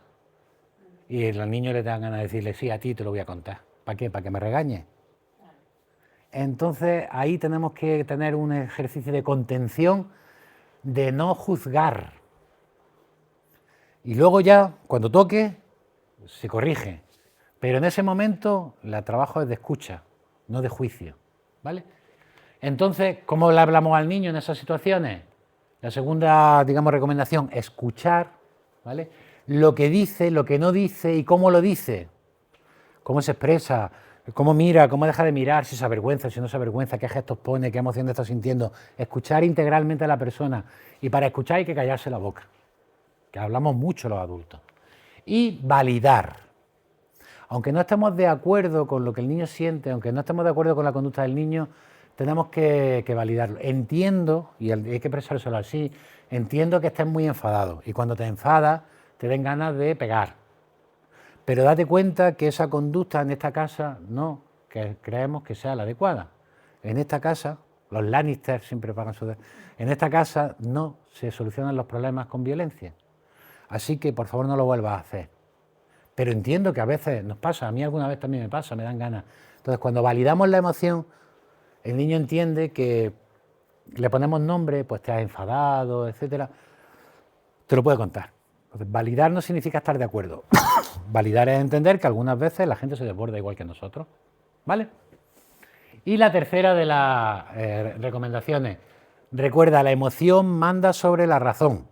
Y los niños le dan ganas de decirle, sí, a ti te lo voy a contar. ¿Para qué? ¿Para que me regañes? Entonces ahí tenemos que tener un ejercicio de contención, de no juzgar. Y luego ya, cuando toque, se corrige. Pero en ese momento el trabajo es de escucha, no de juicio, ¿vale? Entonces, ¿cómo le hablamos al niño en esas situaciones? La segunda, digamos, recomendación, escuchar, ¿vale? Lo que dice, lo que no dice y cómo lo dice, cómo se expresa, cómo mira, cómo deja de mirar, si se avergüenza, si no se avergüenza, qué gestos pone, qué emoción está sintiendo. Escuchar integralmente a la persona. Y para escuchar hay que callarse la boca, que hablamos mucho los adultos. Y validar. Aunque no estemos de acuerdo con lo que el niño siente, aunque no estemos de acuerdo con la conducta del niño, tenemos que validarlo. Entiendo, y hay que expresárselo así, entiendo que estés muy enfadado y cuando te enfadas te den ganas de pegar. Pero date cuenta que esa conducta en esta casa no que creemos que sea la adecuada. En esta casa, los Lannister siempre pagan su... En esta casa no se solucionan los problemas con violencia. Así que por favor no lo vuelvas a hacer. Pero entiendo que a veces nos pasa, a mí alguna vez también me pasa, me dan ganas. Entonces cuando validamos la emoción, el niño entiende que le ponemos nombre, pues te has enfadado, etcétera, te lo puede contar. Entonces, validar no significa estar de acuerdo. Validar es entender que algunas veces la gente se desborda igual que nosotros, ¿vale? Y la tercera de las recomendaciones, recuerda, la emoción manda sobre la razón.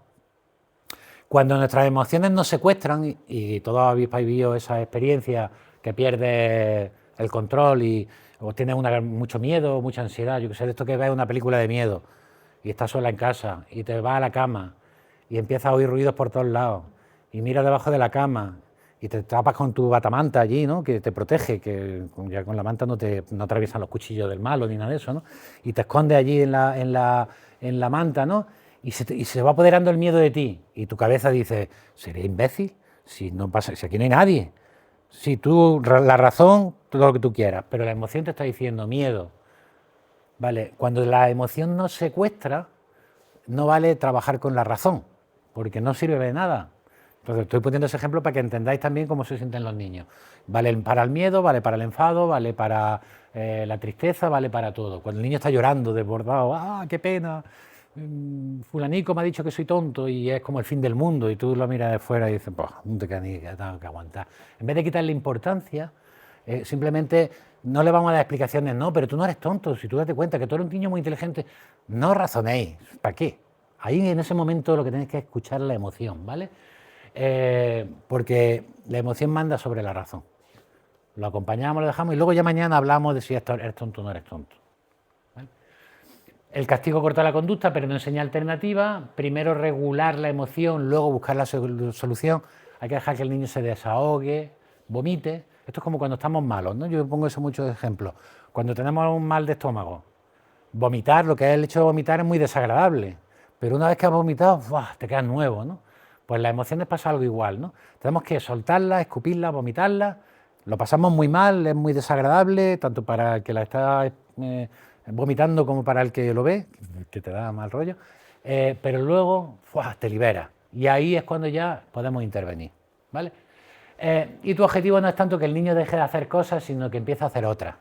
Cuando nuestras emociones nos secuestran, y todos habéis vivido esa experiencia que pierdes el control o tienes mucho miedo, mucha ansiedad, yo que sé, de esto que ves una película de miedo y estás sola en casa y te vas a la cama y empiezas a oír ruidos por todos lados y miras debajo de la cama y te tapas con tu batamanta allí, ¿no? Que te protege, que ya con la manta no atraviesan los cuchillos del malo ni nada de eso, ¿no? Y te escondes allí en la manta, ¿no? Y se va apoderando el miedo de ti y tu cabeza dice, ¿seré imbécil? Si aquí no hay nadie. Si tú, la razón, todo lo que tú quieras, pero la emoción te está diciendo miedo. Vale, cuando la emoción nos secuestra, no vale trabajar con la razón, porque no sirve de nada. Entonces estoy poniendo ese ejemplo para que entendáis también cómo se sienten los niños. Vale para el miedo, vale para el enfado, vale para la tristeza, vale para todo. Cuando el niño está llorando, desbordado, ¡ah, qué pena! Fulanico me ha dicho que soy tonto y es como el fin del mundo, y tú lo miras de fuera y dices, pues no te queda ni que tengo que aguantar. En vez de quitarle importancia, simplemente no le vamos a dar explicaciones, no, pero tú no eres tonto, si tú date cuenta que tú eres un niño muy inteligente, no razonéis, ¿para qué? Ahí en ese momento lo que tenéis que escuchar es la emoción, ¿vale? Porque la emoción manda sobre la razón. Lo acompañamos, lo dejamos y luego ya mañana hablamos de si eres tonto o no eres tonto. ¿Vale? El castigo corta la conducta, pero no enseña alternativa. Primero regular la emoción, luego buscar la solución. Hay que dejar que el niño se desahogue, vomite. Esto es como cuando estamos malos, ¿no? Yo pongo eso muchos ejemplos. Cuando tenemos un mal de estómago, vomitar, lo que es el hecho de vomitar es muy desagradable, pero una vez que has vomitado, ¡buah!, te quedas nuevo, ¿no? Pues las emociones pasa algo igual, ¿no? Tenemos que soltarlas, escupirlas, vomitarlas. Lo pasamos muy mal, es muy desagradable, tanto para el que la está vomitando como para el que lo ve, que te da mal rollo, pero luego ¡buah!, te libera. Y ahí es cuando ya podemos intervenir, ¿vale? Y tu objetivo no es tanto que el niño deje de hacer cosas, sino que empiece a hacer otras.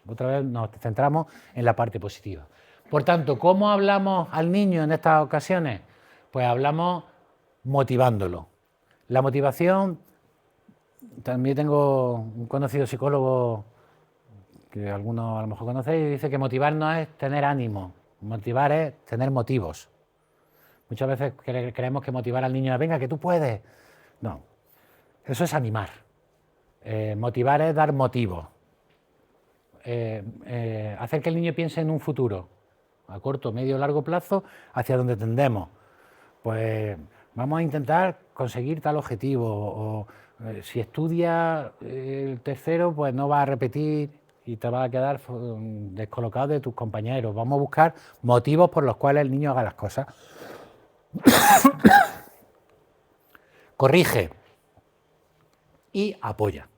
Otra vez nos centramos en la parte positiva. Por tanto, ¿cómo hablamos al niño en estas ocasiones? Pues hablamos motivándolo. La motivación, también tengo un conocido psicólogo que algunos a lo mejor conocéis, y dice que motivar no es tener ánimo, motivar es tener motivos. Muchas veces creemos que motivar al niño es, venga, que tú puedes. No, eso es animar. Motivar es dar motivos. Hacer que el niño piense en un futuro, a corto, medio o largo plazo, hacia donde tendemos. Pues vamos a intentar conseguir tal objetivo, o si estudia el tercero, pues no vas a repetir y te vas a quedar descolocado de tus compañeros. Vamos a buscar motivos por los cuales el niño haga las cosas. Corrige y apoya,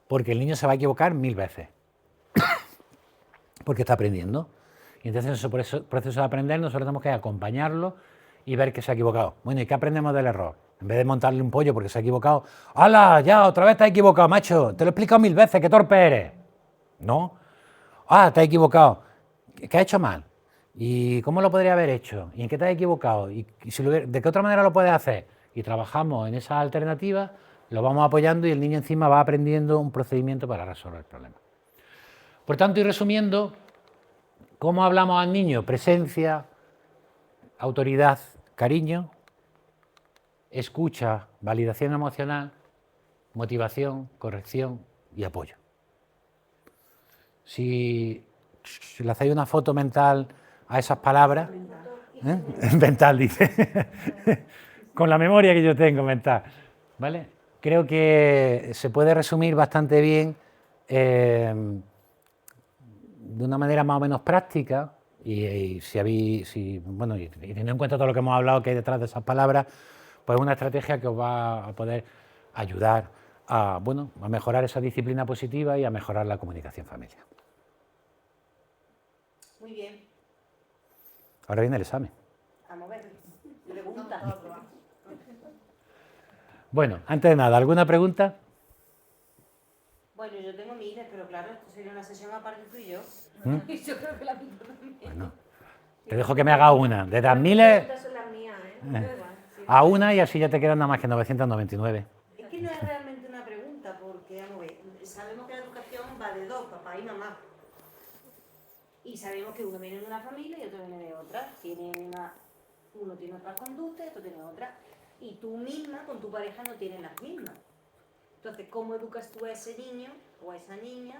porque el niño se va a equivocar 1000 veces, porque está aprendiendo. Y entonces por ese proceso de aprender nosotros tenemos que acompañarlo y ver que se ha equivocado. Bueno, ¿y qué aprendemos del error? En vez de montarle un pollo porque se ha equivocado, ¡hala, ya, otra vez te has equivocado, macho! Te lo he explicado 1000 veces, qué torpe eres. ¿No? ¡Ah, te has equivocado! ¿Qué has hecho mal? ¿Y cómo lo podría haber hecho? ¿Y en qué te has equivocado? ¿Y si de qué otra manera lo puedes hacer? Y trabajamos en esa alternativa, lo vamos apoyando y el niño encima va aprendiendo un procedimiento para resolver el problema. Por tanto, y resumiendo, ¿cómo hablamos al niño? Presencia, autoridad, cariño, escucha, validación emocional, motivación, corrección y apoyo. Si le hacéis una foto mental a esas palabras, mental dice, con la memoria que yo tengo mental, ¿vale? Creo que se puede resumir bastante bien de una manera más o menos práctica y teniendo en cuenta todo lo que hemos hablado que hay detrás de esas palabras, pues una estrategia que os va a poder ayudar a mejorar esa disciplina positiva y a mejorar la comunicación familiar. Muy bien. Ahora viene el examen. Vamos a ver. Pregunta. Bueno, antes de nada, ¿alguna pregunta? Bueno, yo tengo miles, pero claro, esto sería una sesión aparte tú y yo. Y yo creo que la misma también. Bueno, te dejo que me haga una. De las miles Estas son las mías, ¿eh? a una y así ya te quedan nada más que 999. Es que no es realmente una pregunta, porque, vamos a ver, sabemos que la educación va de dos, papá y mamá. Y sabemos que uno viene de una familia y otro viene de otra. Uno tiene otras conductas y otro tiene otras. Y tú misma con tu pareja no tienes las mismas. Entonces, ¿cómo educas tú a ese niño o a esa niña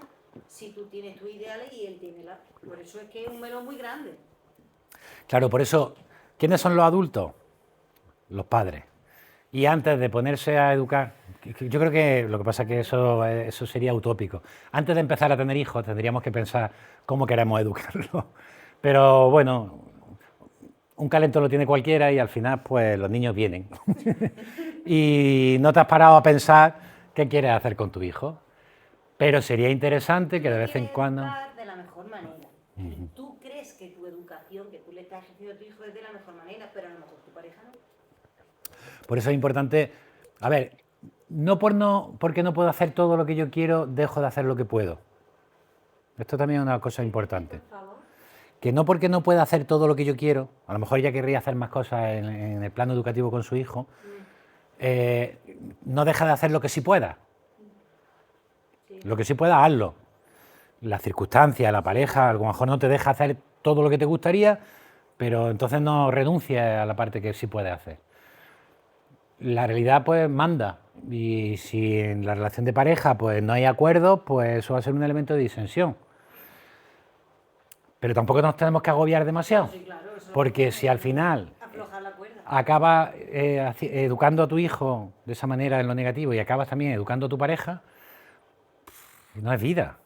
si tú tienes tus ideales y él tiene las? Por eso es que es un melón muy grande. Claro, por eso, ¿quiénes son los adultos? Los padres. Y antes de ponerse a educar, yo creo que lo que pasa es que eso sería utópico. Antes de empezar a tener hijos tendríamos que pensar cómo queremos educarlos. Pero bueno, un calento lo tiene cualquiera y al final pues los niños vienen. Y no te has parado a pensar qué quieres hacer con tu hijo. Pero sería interesante que de vez en Quieres cuando... educar de la mejor manera. Y tú crees que tu educación, que tú le estás ejerciendo a tu hijo es de la mejor manera, pero a lo mejor tu pareja no. Por eso es importante, a ver, porque no puedo hacer todo lo que yo quiero, dejo de hacer lo que puedo. Esto también es una cosa importante. Por favor. Que no porque no pueda hacer todo lo que yo quiero, a lo mejor ella querría hacer más cosas en el plano educativo con su hijo, no deja de hacer lo que sí pueda. Lo que sí pueda, hazlo. Las circunstancias, la pareja, a lo mejor no te deja hacer todo lo que te gustaría, pero entonces no renuncies a la parte que sí puedes hacer. La realidad pues manda, y si en la relación de pareja pues no hay acuerdo, pues eso va a ser un elemento de disensión. Pero tampoco nos tenemos que agobiar demasiado, Sí, claro, eso porque si al final aflojar la cuerda. acabas educando a tu hijo de esa manera en lo negativo y acabas también educando a tu pareja, no es vida.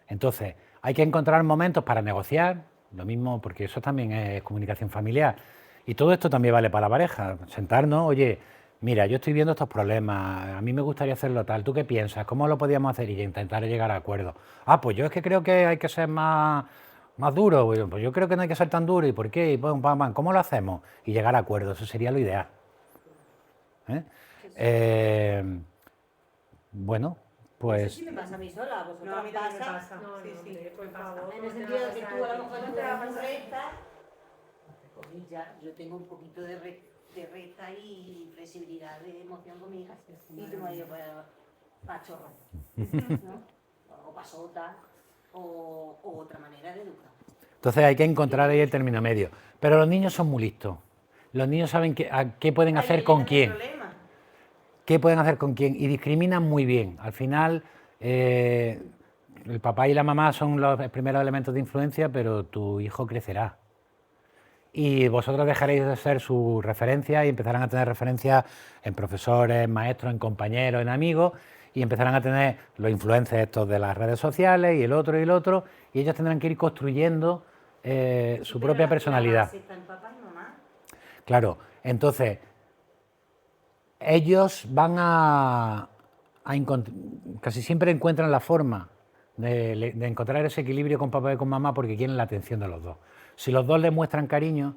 Entonces, hay que encontrar momentos para negociar, lo mismo, porque eso también es comunicación familiar. Y todo esto también vale para la pareja. Sentarnos, oye, mira, yo estoy viendo estos problemas, a mí me gustaría hacerlo tal, ¿tú qué piensas? ¿Cómo lo podíamos hacer? Y intentar llegar a acuerdos. Ah, pues yo es que creo que hay que ser más duro, pues yo creo que no hay que ser tan duro, ¿y por qué? Y pum, pam, pam, ¿cómo lo hacemos? Y llegar a acuerdos, eso sería lo ideal. Bueno, pues... Sí me pasa a mí sola, a vosotros No, a mí también me pasa. pasa. No, Sí, no, sí, hombre, por me pasa. favor. En el sentido de que tú a lo mejor no te vas muy recta, entre comillas, yo tengo un poquito de recta y flexibilidad de emoción con mi hija. Y tú me has ido para chorro, ¿no? O para sota, o otra manera de educar. Entonces hay que encontrar ahí el término medio. Pero los niños son muy listos. Los niños saben qué pueden hacer con quién. ¿Qué pueden hacer con quién? Y discriminan muy bien. Al final, el papá y la mamá son los primeros elementos de influencia, pero tu hijo crecerá. Y vosotros dejaréis de ser su referencia y empezarán a tener referencias en profesores, en maestros, en compañeros, en amigos, y empezarán a tener los influencers estos de las redes sociales y el otro, y ellos tendrán que ir construyendo su propia personalidad. Está en papá y mamá. Claro, entonces, ellos van casi siempre encuentran la forma de encontrar ese equilibrio con papá y con mamá porque quieren la atención de los dos. Si los dos les muestran cariño,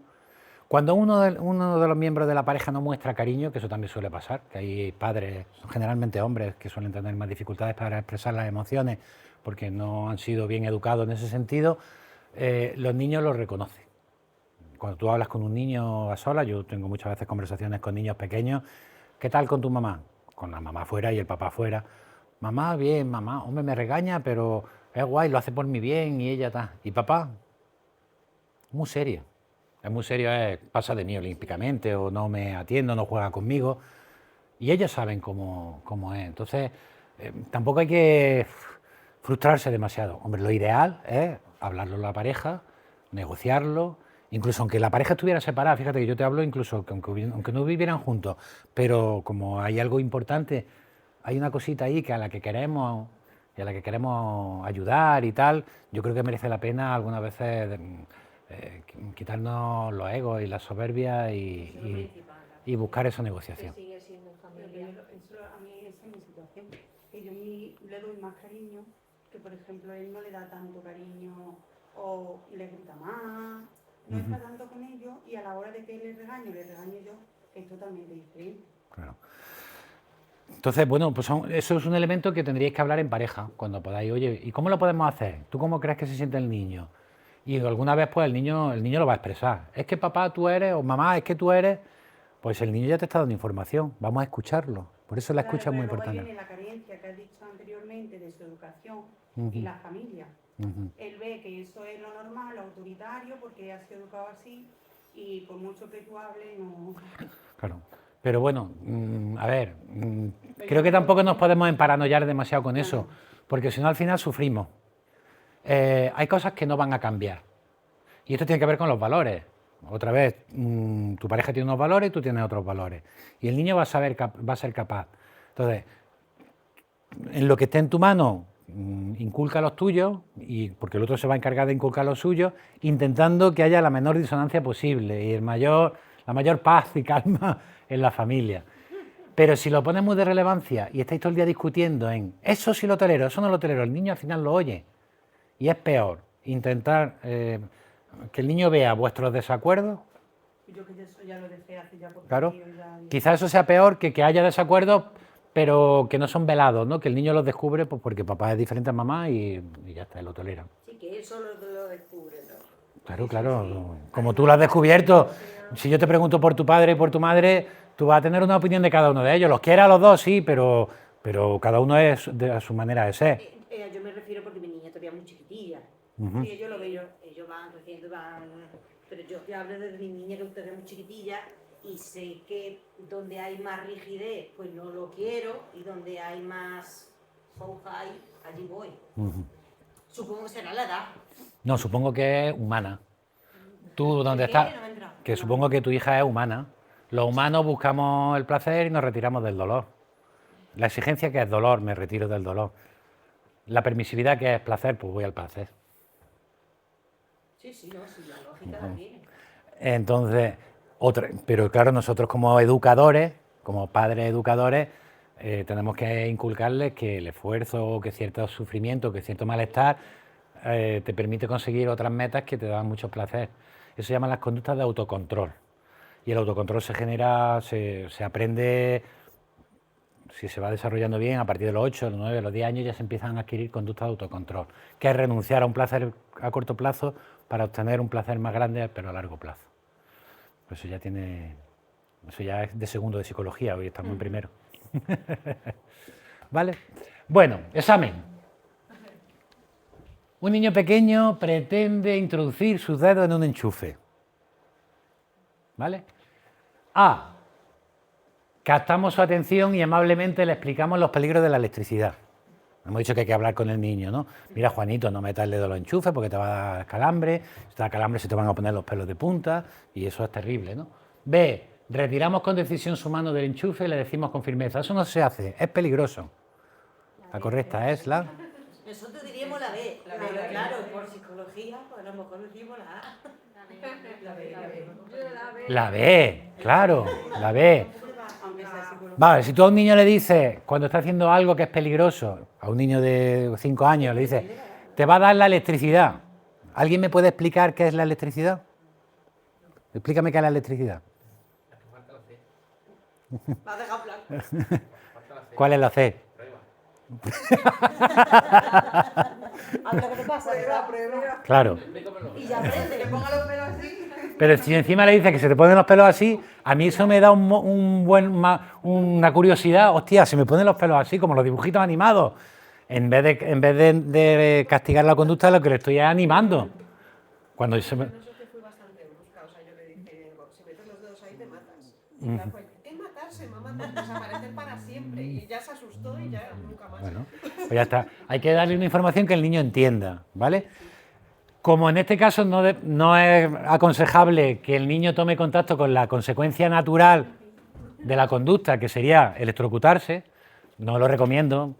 cuando uno de los miembros de la pareja no muestra cariño, que eso también suele pasar, que hay padres, generalmente hombres, que suelen tener más dificultades para expresar las emociones porque no han sido bien educados en ese sentido, los niños lo reconocen. Cuando tú hablas con un niño a solas, yo tengo muchas veces conversaciones con niños pequeños, ¿qué tal con tu mamá? Con la mamá fuera y el papá fuera. Mamá, bien, mamá, hombre, me regaña, pero es guay, lo hace por mi bien y ella está. ¿Y papá? Muy serio. Es muy serio, pasa de mí olímpicamente o no me atiendo, no juega conmigo. Y ellos saben cómo es. Entonces, tampoco hay que frustrarse demasiado. Hombre, lo ideal es hablarlo a la pareja, negociarlo, incluso aunque la pareja estuviera separada, fíjate que yo te hablo incluso que aunque no vivieran juntos, pero como hay algo importante, hay una cosita ahí que a la que queremos y a la que queremos ayudar y tal, yo creo que merece la pena algunas veces quitarnos los egos y la soberbia y buscar esa negociación. Que sigue siendo familia. A mí esa es mi situación, que yo le doy más cariño, que por ejemplo él no le da tanto cariño o le grita más, no está tanto con ellos y a la hora de que le regaño yo, es totalmente diferente. Claro. Entonces, bueno, pues eso es un elemento que tendríais que hablar en pareja, cuando podáis. Oye, ¿y cómo lo podemos hacer? ¿Tú cómo crees que se siente el niño? Y alguna vez pues el niño lo va a expresar. Es que papá tú eres, o mamá es que tú eres, pues el niño ya te está dando información, vamos a escucharlo. Por eso la escucha es muy Luego importante. viene la carencia que has dicho anteriormente de su educación y la familia. Él ve que eso es lo normal, lo autoritario, porque ha sido educado así y por mucho que tú hables, no... Claro. Pero bueno, a ver, creo que tampoco nos podemos emparanoiar demasiado con eso, porque si no al final sufrimos. Hay cosas que no van a cambiar. Y esto tiene que ver con los valores. Otra vez, tu pareja tiene unos valores y tú tienes otros valores. Y el niño va a ser capaz. Entonces, en lo que esté en tu mano, inculca los tuyos, porque el otro se va a encargar de inculcar los suyos, intentando que haya la menor disonancia posible y la mayor paz y calma en la familia. Pero si lo pones muy de relevancia y estáis todo el día discutiendo en eso sí lo tolero, eso no lo tolero, el niño al final lo oye. Y es peor intentar que el niño vea vuestros desacuerdos. Yo que eso ya lo dejé hace ya por Claro, ya... quizás eso sea peor que haya desacuerdos, pero que no son velados, ¿no? Que el niño los descubre pues, porque papá es diferente a mamá y ya está, lo toleran. Sí, que él solo lo descubre, ¿no? Claro, claro. Como tú lo has descubierto, si yo te pregunto por tu padre y por tu madre, tú vas a tener una opinión de cada uno de ellos. Los quieres a los dos, sí, pero cada uno es a su manera de ser. Yo me refiero porque mi niña todavía es muy chiquitilla. Ujú. Sí, yo lo veo. Ellos van creciendo, van... Pero yo te hablo desde mi niña que todavía es muy chiquitilla y sé que donde hay más rigidez, pues no lo quiero, y donde hay más high, allí voy. Ujú. Supongo que será la edad. No, supongo que es humana. Tú, ¿dónde ¿Qué? estás? No me he enterado. Que supongo que tu hija es humana. Los humanos buscamos el placer y nos retiramos del dolor. La exigencia que es dolor, me retiro del dolor. La permisividad que es placer, pues voy al placer. Sí, sí, no, sí, la lógica la tiene. Entonces, pero claro, nosotros como educadores, como padres educadores, tenemos que inculcarles que el esfuerzo, que cierto sufrimiento, que cierto malestar te permite conseguir otras metas que te dan mucho placer. Eso se llaman las conductas de autocontrol. Y el autocontrol se genera, se aprende, si se va desarrollando bien, a partir de los 8, los 9, los 10 años ya se empiezan a adquirir conductas de autocontrol, que es renunciar a un placer a corto plazo para obtener un placer más grande, pero a largo plazo. Pues eso ya es de segundo de psicología, hoy estamos en primero. ¿Vale? Bueno, examen. Un niño pequeño pretende introducir sus dedos en un enchufe. ¿Vale? A. Captamos su atención y amablemente le explicamos los peligros de la electricidad. Hemos dicho que hay que hablar con el niño, ¿no? Mira, Juanito, no metas el dedo en los enchufes porque te va a dar calambre, si te da calambre se te van a poner los pelos de punta y eso es terrible, ¿no? B. Retiramos con decisión su mano del enchufe y le decimos con firmeza, eso no se hace, es peligroso. La correcta es la... Nosotros diríamos la B, pero claro, por psicología, pues a lo mejor decimos la A. La B, claro, la B. Aunque sea psicología. Vale, si tú a un niño le dices, cuando está haciendo algo que es peligroso, a un niño de 5 años, le dices, te va a dar la electricidad. ¿Alguien me puede explicar qué es la electricidad? Explícame qué es la electricidad. Va a dejar blanco. ¿Cuál es la C? A ver lo que te pasa, ¿verdad? Claro. Y ya aprende. Que ponga los pelos así. Pero si encima le dices que se te ponen los pelos así, a mí eso me da una curiosidad. Hostia, se me ponen los pelos así, como los dibujitos animados. En vez de castigar la conducta, lo que le estoy es animando. Cuando se me... No sé que fui bastante brusca, o sea, yo le dije, si metes los dedos ahí te matas. Y claro, pues, ¿qué matarse? Mamá, desaparecer para siempre. Y ya se asustó y ya nunca más. Bueno, pues ya está. Hay que darle una información que el niño entienda, ¿vale? Como en este caso no es aconsejable que el niño tome contacto con la consecuencia natural de la conducta, que sería electrocutarse, no lo recomiendo,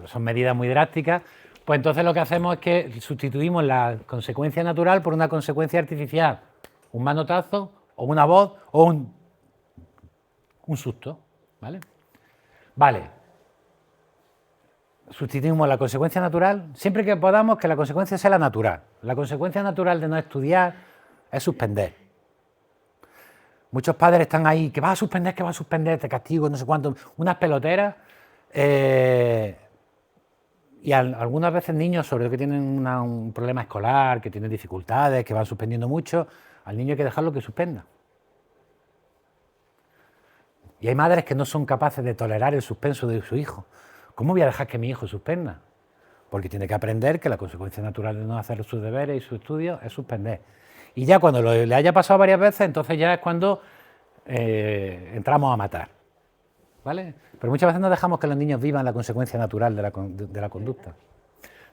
son medidas muy drásticas, pues entonces lo que hacemos es que sustituimos la consecuencia natural por una consecuencia artificial, un manotazo o una voz o un susto, ¿vale? Vale. Sustituimos la consecuencia natural, siempre que podamos que la consecuencia sea la natural. La consecuencia natural de no estudiar es suspender. Muchos padres están ahí, que va a suspender, te castigo, no sé cuánto, unas peloteras. Y algunas veces niños, sobre todo que tienen un problema escolar, que tienen dificultades, que van suspendiendo mucho, al niño hay que dejarlo que suspenda. Y hay madres que no son capaces de tolerar el suspenso de su hijo. ¿Cómo voy a dejar que mi hijo suspenda? Porque tiene que aprender que la consecuencia natural de no hacer sus deberes y sus estudios es suspender. Y ya cuando le haya pasado varias veces, entonces ya es cuando entramos a matar. ¿Vale? Pero muchas veces no dejamos que los niños vivan la consecuencia natural de la conducta.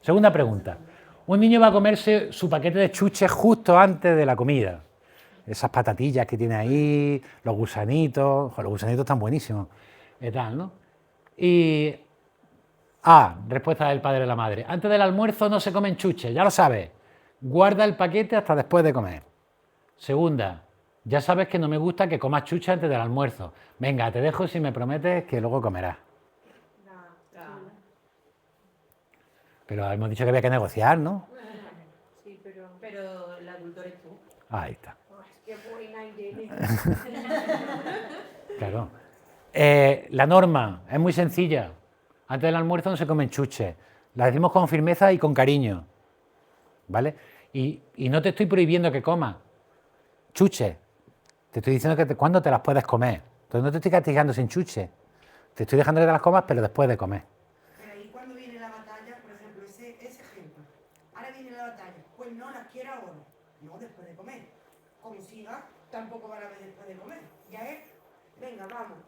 Segunda pregunta. Un niño va a comerse su paquete de chuches justo antes de la comida. Esas patatillas que tiene ahí, los gusanitos están buenísimos. Y tal, ¿no? Y... A, respuesta del padre y la madre. Antes del almuerzo no se comen chuches, ya lo sabes. Guarda el paquete hasta después de comer. Segunda, Ya sabes que no me gusta que comas chuche antes del almuerzo. Venga, te dejo si me prometes que luego comerás. Pero hemos dicho que había que negociar, ¿no? Sí, Pero el adulto eres tú. Ahí está. qué buena Irene. Claro. La norma es muy sencilla. Antes del almuerzo no se comen chuches. La decimos con firmeza y con cariño. ¿Vale? Y no te estoy prohibiendo que comas chuches. Te estoy diciendo que cuándo te las puedes comer. Entonces no te estoy castigando sin chuches. Te estoy dejando que te las comas, pero después de comer. Pero ahí cuando viene la batalla, por ejemplo, ese ejemplo. Ahora viene la batalla. Pues no las quiero ahora. No después de comer. Como siga, tampoco van a ver después de comer. Ya es, venga, vamos.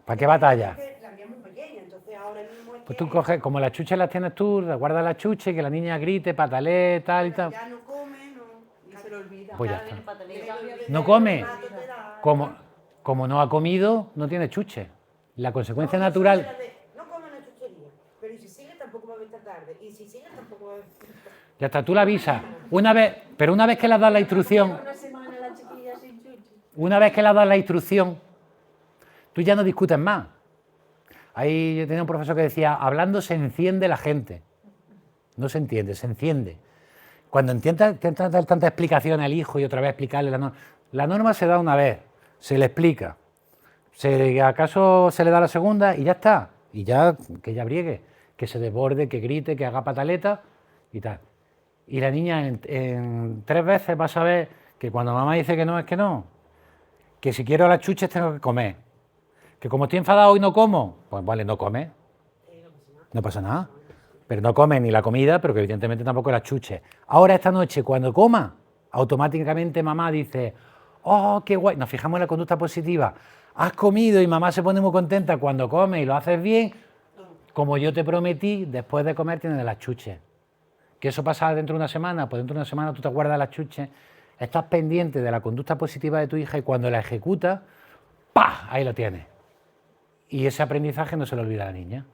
¿Para qué batalla? Es que la mía es muy pequeña, entonces ahora mismo es Pues que tú coges, como las chuches las tienes tú, guardas las chuches, que la niña grite, patalee, tal y tal. ya no come, no. Y se lo olvida. Pues ya Ahora viene está. pataleta. No come. Rato te da. Como no ha comido, no tiene chuche. La consecuencia No, natural... No come una chuchería. Pero y si sigue, tampoco va a ver esta tarde. Y si sigue, tampoco va a ver. Ya está, tú la avisas. Una vez que le has dado la instrucción, Una semana la chiquilla sin chuche. una vez que le has dado la instrucción, tú ya no discutes más. Ahí yo tenía un profesor que decía, hablando se enciende la gente. No se entiende, se enciende. Cuando intentas dar tantas explicaciones al hijo y otra vez explicarle la norma se da una vez, se le explica. ¿Acaso se le da la segunda? Y ya está. Y ya, que ella briegue, que se desborde, que grite, que haga pataleta y tal. Y la niña en 3 veces va a saber que cuando mamá dice que no, es que no. Que si quiero las chuches tengo que comer. Que como estoy enfadado y no como, pues vale, no come. No pasa nada. Pero no come ni la comida, pero que evidentemente tampoco las chuches. Ahora esta noche, cuando coma, automáticamente mamá dice, oh, qué guay. Nos fijamos en la conducta positiva. Has comido y mamá se pone muy contenta cuando come y lo haces bien. Como yo te prometí, después de comer tienes las chuches. ¿Que eso pasa dentro de una semana? Pues dentro de una semana tú te guardas las chuches, estás pendiente de la conducta positiva de tu hija y cuando la ejecutas, ¡pah! Ahí lo tienes. Y ese aprendizaje no se lo olvida a la niña.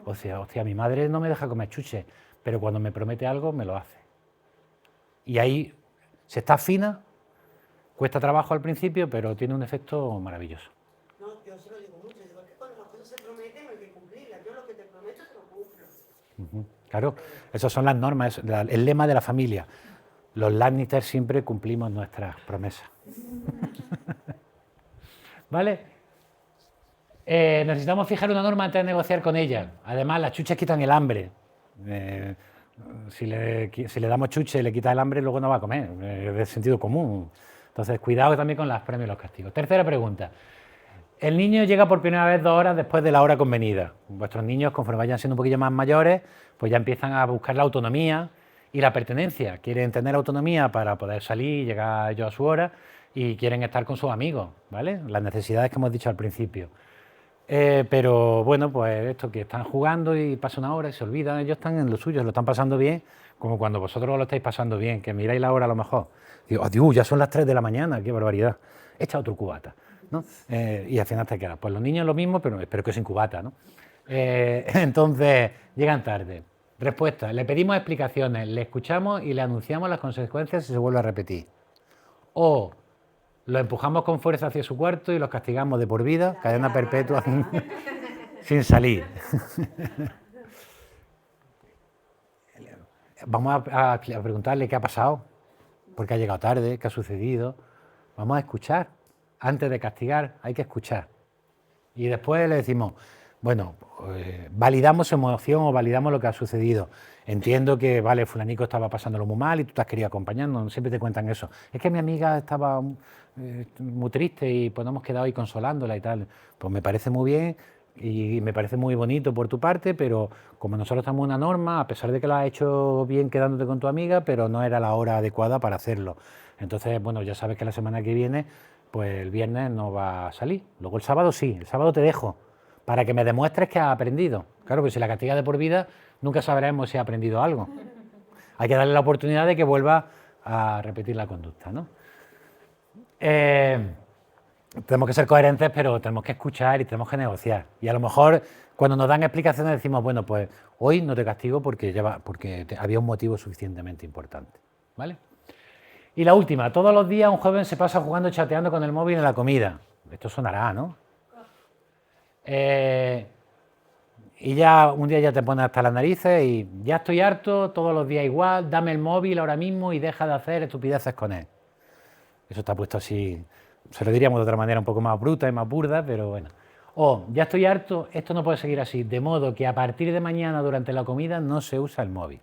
O sea, hostia, mi madre no me deja comer chuches, pero cuando me promete algo, me lo hace. Y ahí se está fina, cuesta trabajo al principio, pero tiene un efecto maravilloso. No, yo se lo digo mucho. Digo, es que cuando las cosas se prometen hay que cumplirlas. Yo lo que te prometo te lo cumplo. Claro, esas son las normas, el lema de la familia. Los Lannister siempre cumplimos nuestras promesas. ¿Vale? Necesitamos fijar una norma antes de negociar con ella. Además, las chuches quitan el hambre. Si le damos chuche y le quita el hambre, luego no va a comer. Es de sentido común. Entonces, cuidado también con los premios y los castigos. Tercera pregunta. El niño llega por primera vez 2 horas después de la hora convenida. Vuestros niños, conforme vayan siendo un poquillo más mayores, pues ya empiezan a buscar la autonomía y la pertenencia. Quieren tener autonomía para poder salir, llegar ellos a su hora y quieren estar con sus amigos, ¿vale? Las necesidades que hemos dicho al principio. Pero bueno, pues esto que están jugando y pasa una hora y se olvidan, ellos están en lo suyo, lo están pasando bien, como cuando vosotros lo estáis pasando bien, que miráis la hora a lo mejor. Digo, adiós, ya son las 3 de la mañana, qué barbaridad. Echa otro cubata, ¿no? Y al final te quedas. Pues los niños lo mismo, pero espero que sin cubata, ¿no? Entonces, llegan tarde. Respuesta, le pedimos explicaciones, le escuchamos y le anunciamos las consecuencias si se vuelve a repetir. O lo empujamos con fuerza hacia su cuarto y los castigamos de por vida, cadena perpetua, sin salir. Vamos a preguntarle qué ha pasado, por qué ha llegado tarde, qué ha sucedido. Vamos a escuchar. Antes de castigar hay que escuchar. Y después le decimos, bueno, validamos su emoción o validamos lo que ha sucedido. Entiendo que, vale, fulanico estaba pasándolo muy mal y tú te has querido acompañar, no siempre te cuentan eso. Es que mi amiga estaba muy triste y pues nos hemos quedado ahí consolándola y tal. Pues me parece muy bien y me parece muy bonito por tu parte, pero como nosotros estamos en una norma, a pesar de que lo has hecho bien quedándote con tu amiga, pero no era la hora adecuada para hacerlo. Entonces, bueno, ya sabes que la semana que viene, pues el viernes no va a salir. Luego el sábado sí, el sábado te dejo, para que me demuestres que has aprendido. Claro, porque si la castigas de por vida, nunca sabremos si ha aprendido algo. Hay que darle la oportunidad de que vuelva a repetir la conducta, ¿no? Tenemos que ser coherentes, pero tenemos que escuchar y tenemos que negociar. Y a lo mejor, cuando nos dan explicaciones, decimos, bueno, pues hoy no te castigo porque había un motivo suficientemente importante, ¿vale? Y la última, todos los días un joven se pasa jugando, chateando con el móvil en la comida. Esto sonará, ¿no? Y ya un día ya te pones hasta las narices y ya estoy harto, todos los días igual, dame el móvil ahora mismo y deja de hacer estupideces con él. Eso está puesto así, se lo diríamos de otra manera un poco más bruta y más burda, pero bueno. O ya estoy harto, esto no puede seguir así, de modo que a partir de mañana durante la comida no se usa el móvil.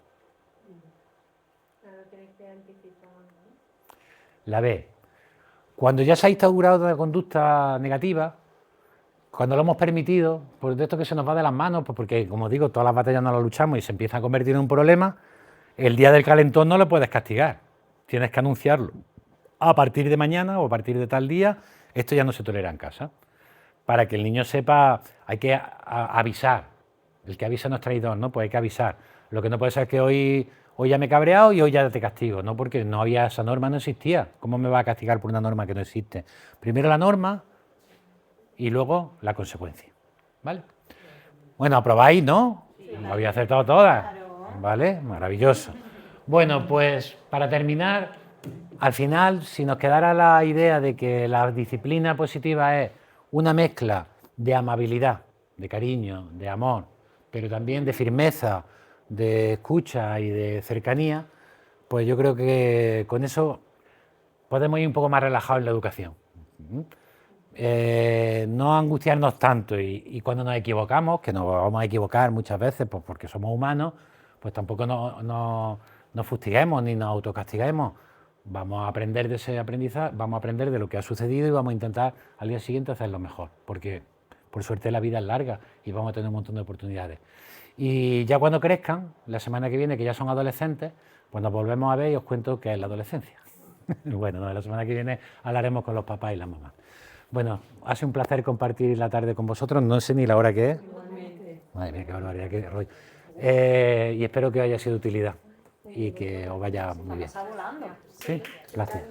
La B. Cuando ya se ha instaurado una conducta negativa, cuando lo hemos permitido, pues de esto que se nos va de las manos, pues porque, como digo, todas las batallas no las luchamos y se empieza a convertir en un problema, el día del calentón no lo puedes castigar, tienes que anunciarlo. A partir de mañana o a partir de tal día, esto ya no se tolera en casa. Para que el niño sepa, hay que avisar. El que avisa no es traidor, ¿no? Pues hay que avisar. Lo que no puede ser es que hoy ya me he cabreado y hoy ya te castigo, ¿no? Porque no había esa norma, no existía. ¿Cómo me va a castigar por una norma que no existe? Primero la norma y luego la consecuencia, ¿vale? Bueno, aprobáis, ¿no? Lo había acertado todas, ¿vale? Maravilloso. Bueno, pues para terminar, al final, si nos quedara la idea de que la disciplina positiva es una mezcla de amabilidad, de cariño, de amor, pero también de firmeza, de escucha y de cercanía, pues yo creo que con eso podemos ir un poco más relajados en la educación. No angustiarnos tanto y cuando nos equivocamos, que nos vamos a equivocar muchas veces pues porque somos humanos, pues tampoco nos fustiguemos ni nos autocastiguemos. Vamos a aprender de ese aprendizaje, vamos a aprender de lo que ha sucedido y vamos a intentar al día siguiente hacerlo mejor, porque por suerte la vida es larga y vamos a tener un montón de oportunidades. Y ya cuando crezcan, la semana que viene, que ya son adolescentes, pues nos volvemos a ver y os cuento qué es la adolescencia. Bueno, no, la semana que viene hablaremos con los papás y las mamás. Bueno, ha sido un placer compartir la tarde con vosotros, no sé ni la hora que es. Igualmente. Madre mía, qué barbaridad, qué rollo. Y espero que os haya sido de utilidad y que os vaya muy bien. Está volando. Sí, gracias.